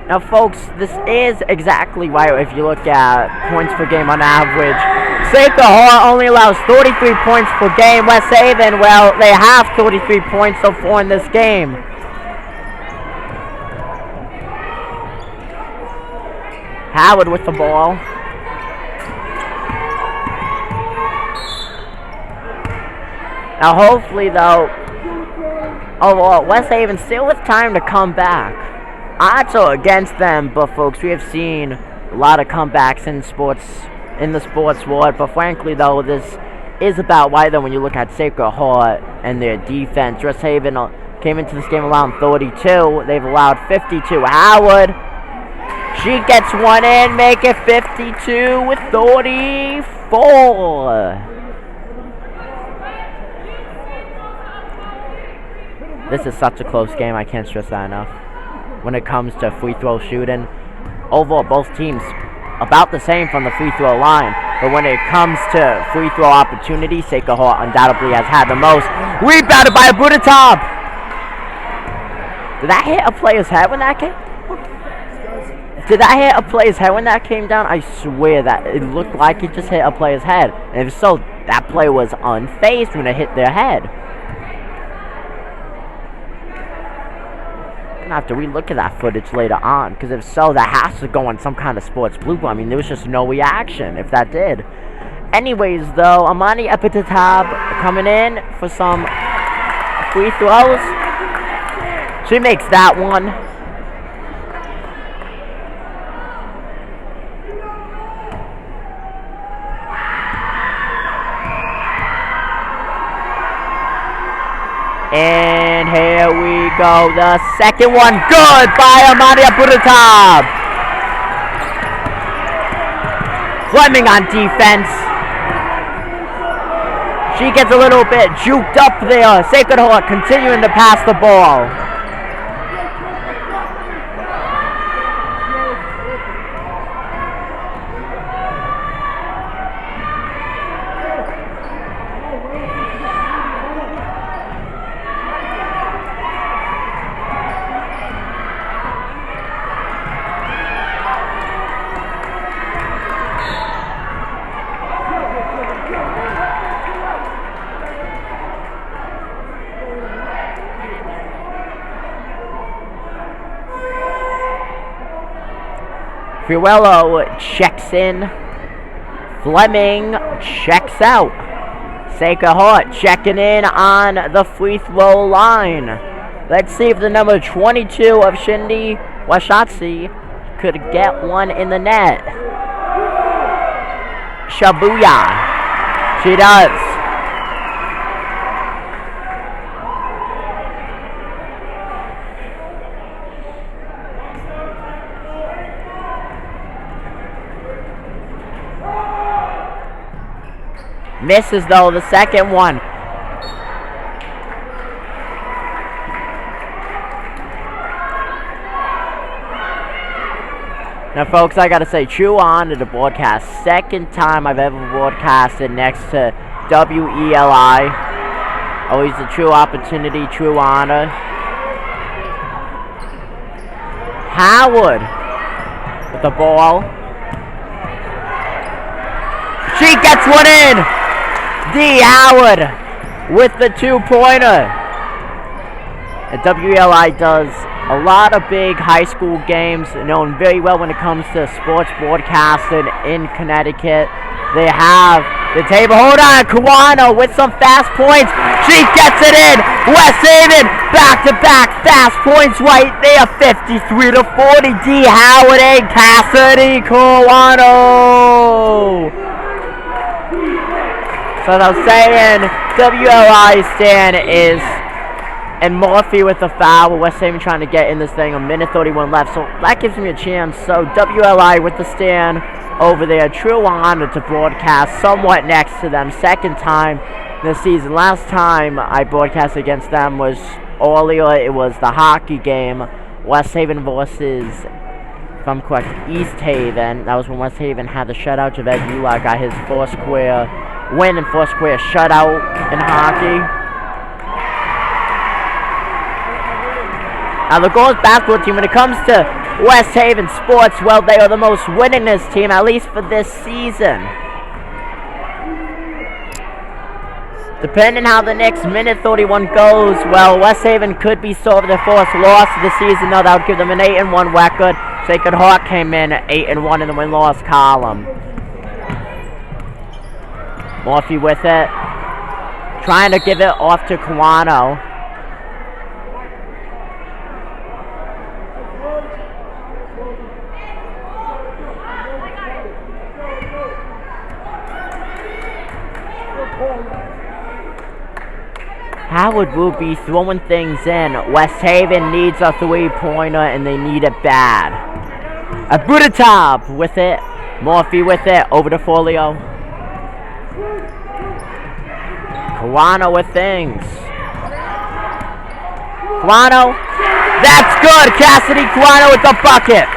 Now, folks, this is exactly why, if you look at points per game on average, Sacred Heart only allows 33 points per game. West Haven, well, they have 33 points so far in this game. Howard with the ball. Now, hopefully, though, West Haven still with time to come back. Odds are against them, but folks, we have seen a lot of comebacks in the sports world. But frankly, though, this is about why, though, when you look at Sacred Heart and their defense. West Haven came into this game allowing 32. They've allowed 52. Howard, she gets one in, make it 52 with 34. This is such a close game. I can't stress that enough. When it comes to free throw shooting, overall both teams about the same from the free throw line, but when it comes to free throw opportunity, Sacred Heart undoubtedly has had the most. Rebounded by Abutatov. Did that hit a player's head when that came? Did that hit a player's head when that came down? I swear that it looked like it just hit a player's head, and if so, that player was unfazed when it hit their head. I'm gonna have to relook at that footage later on, because if so, that has to go on some kind of sports blooper. I mean, there was just no reaction if that did. Anyways, though, Amani Epitatab coming in for some free throws. She makes that one. And here we go, the second one, good by Amani Aburatab. Fleming on defense. She gets a little bit juked up there. Sacred Heart continuing to pass the ball. Fiorello checks in. Fleming checks out. Sacred Heart checking in on the free throw line. Let's see if the number 22 of Shindy Washatsi could get one in the net. Shabuya. She does. Misses, though, the second one. Now, folks, I gotta say, true honor to broadcast. Second time I've ever broadcasted next to WELI. Always a true opportunity, true honor. Howard with the ball. She gets one in. D. Howard with the two-pointer. And WELI does a lot of big high school games, known very well when it comes to sports broadcasting in Connecticut. They have the table. Hold on, Kawano with some fast points. She gets it in. West Haven back-to-back fast points right there. 53-40. D. Howard and Cassidy Kawano. So as I was saying, WLI stand is, and Murphy with the foul. West Haven trying to get in this thing. A minute 31 left. So that gives me a chance. So WLI with the stand over there. True honor to broadcast somewhat next to them. Second time this season. Last time I broadcast against them was earlier. It was the hockey game. West Haven versus, if I'm correct, East Haven. That was when West Haven had the shutout. Javed Ulak got his four-square win and four-square shutout in hockey. Now the girls basketball team, when it comes to West Haven sports, well, they are the most winningest team, at least for this season. Depending how the next minute 31 goes, well, West Haven could be solving their first loss of the season. No, that would give them an 8-1 record. Sacred Heart came in at 8-1 in the win-loss column. Murphy with it, trying to give it off to Kawano. Howard will be throwing things in. West Haven needs a three-pointer, and they need it bad. Abutatab with it. Murphy with it. Over to Folio. Kawano with things. Kawano. That's good. Cassidy Kawano with the bucket.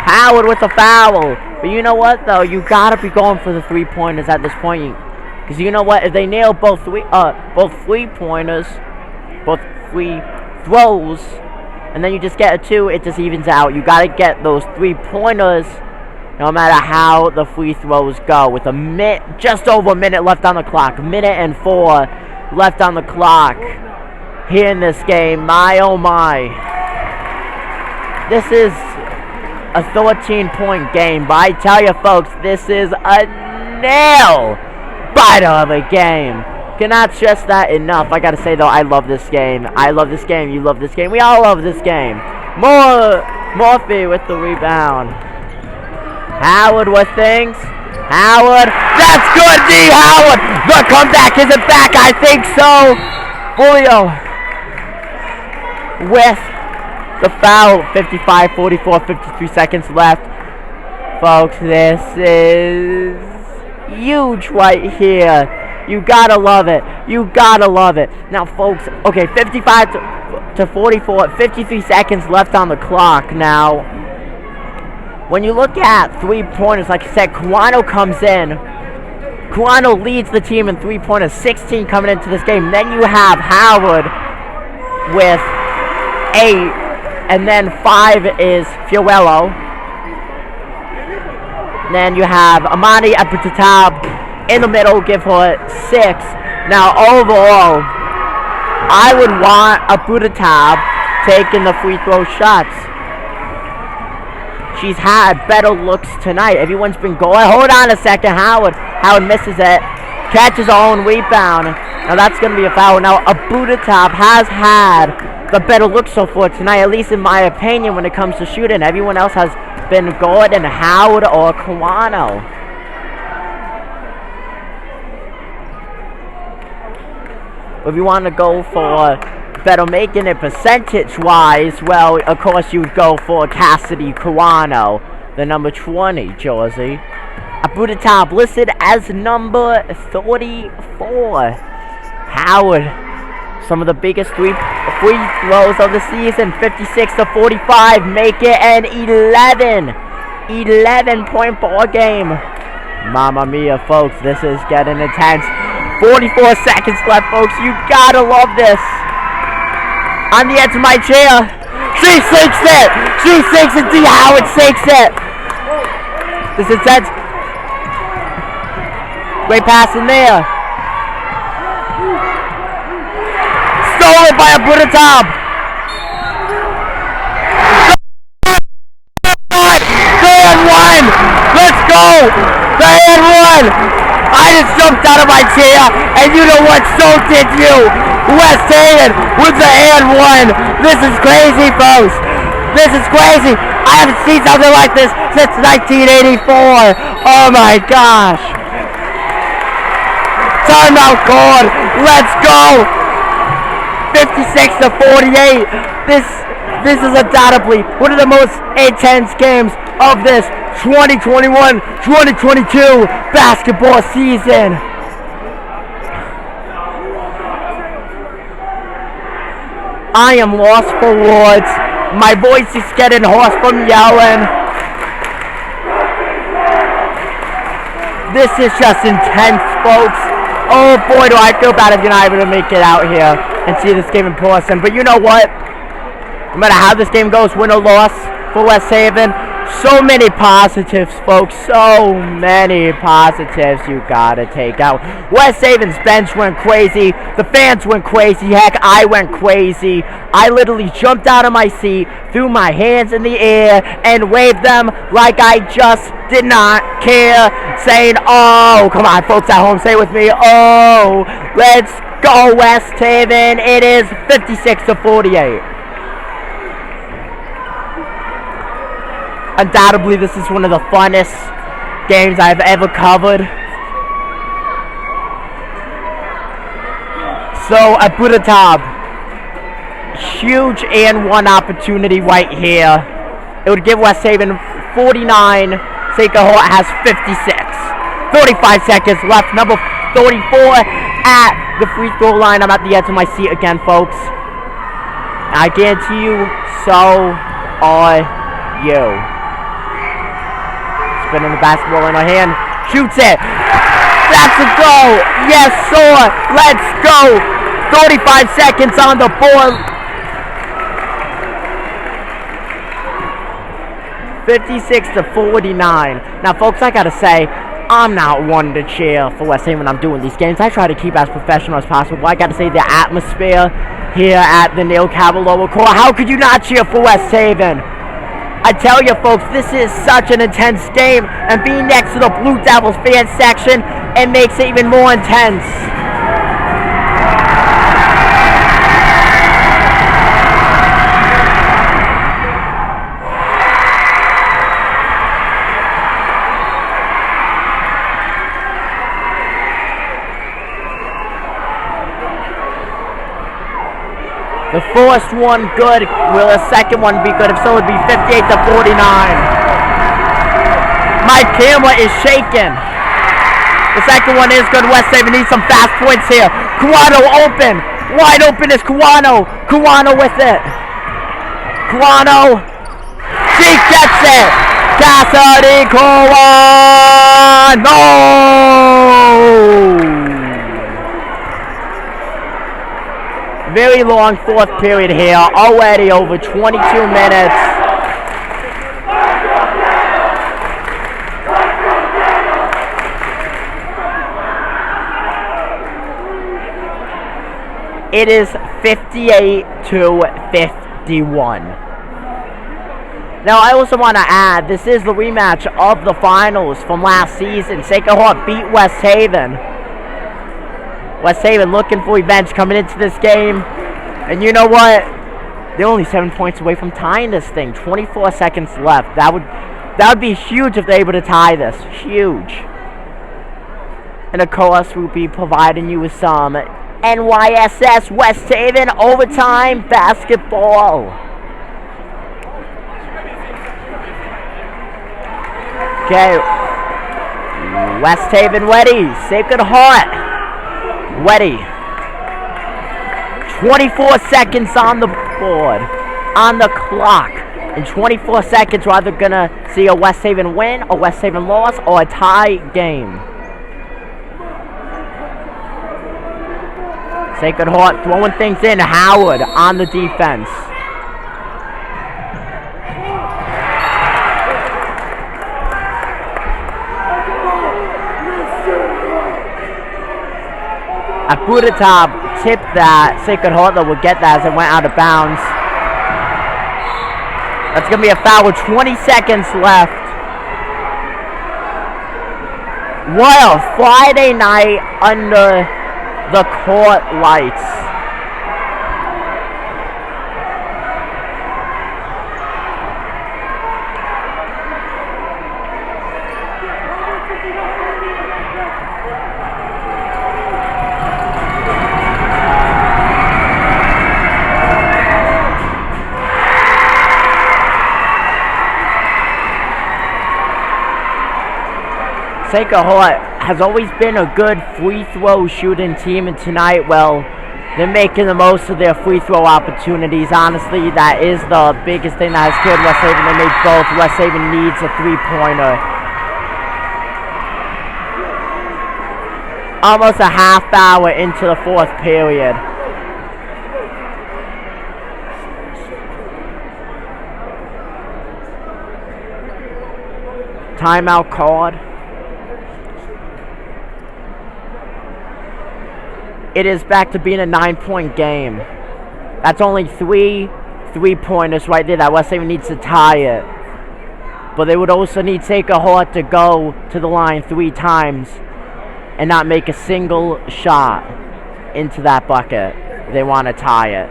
Howard with the foul. But you know what, though? You got to be going for the three-pointers at this point. Because you know what, if they nail both three-pointers, both free throws, and then you just get a two, it just evens out. You got to get those three-pointers no matter how the free throws go. With just over a minute left on the clock. Minute and 4 left on the clock here in this game. My, oh my. This is a 13-point game, but I tell you folks, this is a nail-biter of a game. Cannot stress that enough. I gotta say though, I love this game. I love this game. You love this game. We all love this game. Murphy with the rebound. Howard with things. Howard. That's good, D. Howard. The comeback isn't back. I think so. Julio with the foul. 55-44, 53 seconds left. Folks, this is huge right here. You gotta love it. You gotta love it. Now, folks, okay, 55 to 44, 53 seconds left on the clock. Now, when you look at three-pointers, like I said, Kawano comes in. Kawano leads the team in three-pointers, 16 coming into this game. Then you have Howard with 8, and then 5 is Fiorello. Then you have Amani Abutatab in the middle, give her 6. Now, overall, I would want Abutatab taking the free throw shots. She's had better looks tonight. Everyone's been going. Hold on a second, Howard. Howard misses it. Catches her own rebound. Now, that's going to be a foul. Now, Abutatab has had the better look so far tonight, at least in my opinion, when it comes to shooting. Everyone else has been Gordon, Howard, or Kawano. If you want to go for better making it percentage-wise, well, of course you would go for Cassidy Kawano, the number 20 jersey. Abutatab listed as number 34. Howard, some of the biggest free throws of the season, 56-45, make it an 11-point ball game. Mamma mia, folks, this is getting intense. 44 seconds left, folks. You gotta love this. On the edge of my chair. She sinks it. She sinks it. D. Howard sinks it. This is intense. Great pass in there. Stolen by Abutatab. The and one. Let's go. The and one. I just jumped out of my chair, and you know what? So did you. West Haven with the and one. This is crazy, folks. This is crazy. I haven't seen something like this since 1984. Oh my gosh. Timeout called. Let's go. 56-48. This is undoubtedly one of the most intense games of this 2021-2022 basketball season. I am lost for words. My voice is getting hoarse from yelling. This is just intense, folks. Oh boy, do I feel bad if you're not able to make it out here and see this game in person. But you know what? No matter how this game goes, win or loss for West Haven, so many positives, folks. So many positives you gotta take out. West Haven's bench went crazy. The fans went crazy. Heck, I went crazy. I literally jumped out of my seat, threw my hands in the air, and waved them like I just did not care. Saying, oh, come on, folks at home, say it with me. Oh, let's go, West Haven. It is 56-48. Undoubtedly, this is one of the funnest games I've ever covered. So, Abu Dhabi, huge and one opportunity right here. It would give West Haven 49. Sacred Heart has 56. 35 seconds left. Number 34 at the free throw line. I'm at the edge of my seat again, folks. I guarantee you, so are you. Spinning the basketball in her hand, shoots it. That's a go. Yes, sir. Let's go. 35 seconds on the board. 56-49. Now, folks, I gotta say, I'm not one to cheer for West Haven when I'm doing these games. I try to keep as professional as possible. I gotta say, the atmosphere here at the Neil Cavallaro Court. How could you not cheer for West Haven? I tell you, folks, this is such an intense game, and being next to the Blue Devils fan section, it makes it even more intense. The first one good. Will the second one be good? If so, it would be 58-49. My camera is shaking. The second one is good. West Haven needs some fast points here. Kawano open. Wide open is Kawano. Kawano with it. Kawano. She gets it. Cassidy Kawano. Very long fourth period here, already over 22 minutes. It is 58-51. Now, I also want to add, this is the rematch of the finals from last season. Sacred Heart beat West Haven. West Haven looking for revenge coming into this game. And you know what? They're only 7 points away from tying this thing. 24 seconds left. That would be huge if they're able to tie this. Huge. And of course, we'll be providing you with some NYSS West Haven overtime basketball. Okay. West Haven ready. Sacred Heart. Ready. 24 seconds on the board, on the clock. In 24 seconds, we're either going to see a West Haven win, a West Haven loss, or a tie game. Sacred Heart throwing things in. Howard on the defense. Abu Dhabi tipped that. Sacred Heart though will get that as it went out of bounds. That's going to be a foul with 20 seconds left. What a Friday night under the court lights. Sacred Heart has always been a good free throw shooting team, and tonight, well, they're making the most of their free throw opportunities. Honestly, that is the biggest thing that has killed West Haven. They made both. West Haven needs a three-pointer. Almost a half hour into the fourth period. Timeout called. It is back to being a 9-point game. That's only three-pointers right there that West Haven needs to tie it. But they would also need Sacred Heart to go to the line 3 times and not make a single shot into that bucket. They want to tie it.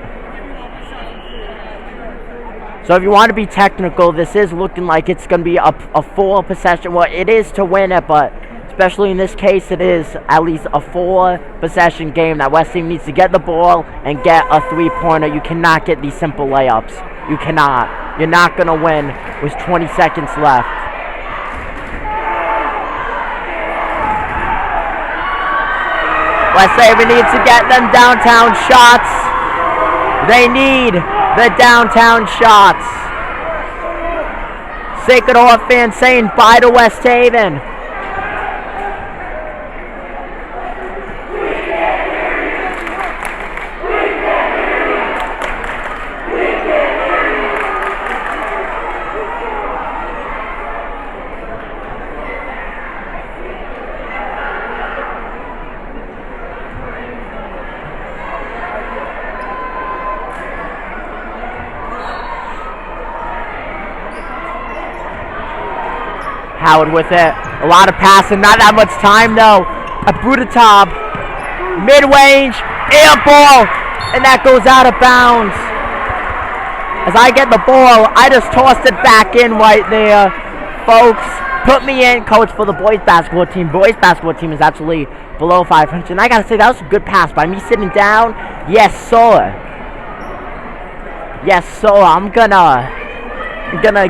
So if you want to be technical, this is looking like it's going to be a 4-possession. Well, it is to win it, but especially in this case, it is at least a 4-possession game that West Haven needs to get the ball and get a three-pointer. You cannot get these simple layups. You cannot. You're not going to win with 20 seconds left. West Haven needs to get them downtown shots. They need the downtown shots. Sacred Heart fans saying bye to West Haven. Howard with it. A lot of passing. Not that much time, though. A Brutatop. Mid-range. Air ball. And that goes out of bounds. As I get the ball, I just tossed it back in right there. Folks, put me in, coach, for the boys basketball team. Boys basketball team is actually below 500. And I got to say, that was a good pass by me sitting down. Yes, sir. Yes, sir. I'm gonna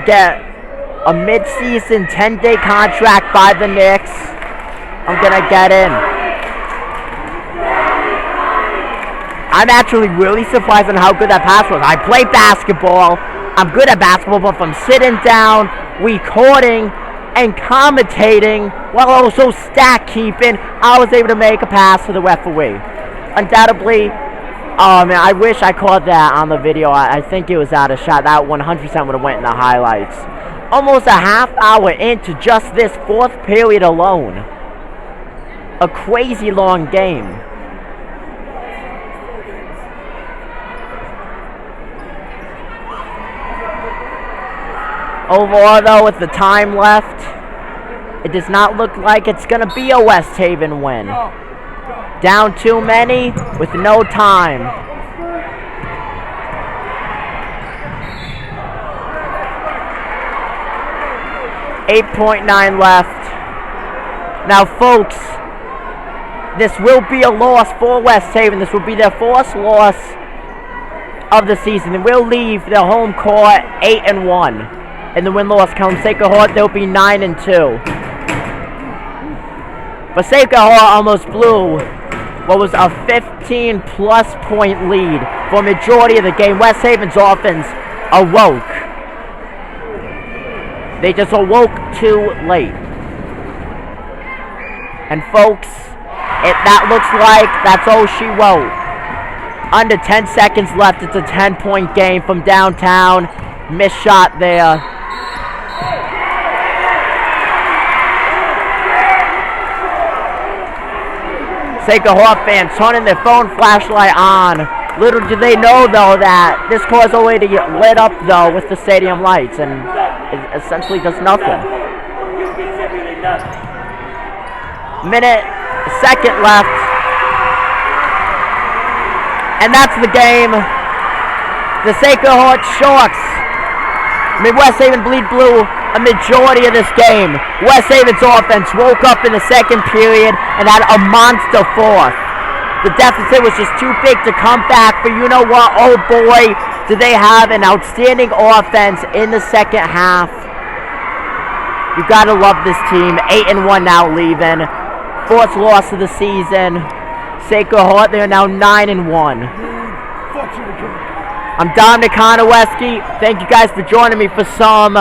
get a mid-season 10-day contract by the Knicks. I'm gonna get in. I'm actually really surprised on how good that pass was. I play basketball. I'm good at basketball, but from sitting down, recording, and commentating, while also stat keeping, I was able to make a pass to the referee. Undoubtedly, oh man, I wish I caught that on the video. I think it was out of shot. That 100% would have went in the highlights. Almost a half hour into just this fourth period alone. A crazy long game. Overall, though, with the time left, it does not look like it's going to be a West Haven win. Down too many with no time. 8.9 left. Now, folks, this will be a loss for West Haven. This will be their fourth loss of the season. They will leave their home court 8-1. And the win-loss count, Sacred Heart, they'll be 9-2. But Sacred Heart almost blew what was a 15-plus point lead for a majority of the game. West Haven's offense awoke. They just awoke too late. And folks, that looks like that's all she wrote. Under 10 seconds left, it's a 10-point game from downtown. Missed shot there. Sacred Heart fans turning their phone flashlight on. Little do they know, though, that this court's already lit up, though, with the stadium lights, and it essentially does nothing. Second left. And that's the game. The Sacred Heart Sharks. West Haven bleed blue a majority of this game. West Haven's offense woke up in the second period and had a monster fourth. The deficit was just too big to come back, but you know what? Oh boy, did they have an outstanding offense in the second half. You gotta love this team. 8-1 now leaving. Fourth loss of the season. Sacred Heart, they're now 9-1. I'm Dominic Konowski. Thank you guys for joining me for some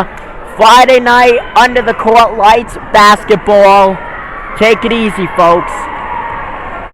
Friday night under the court lights basketball. Take it easy, folks.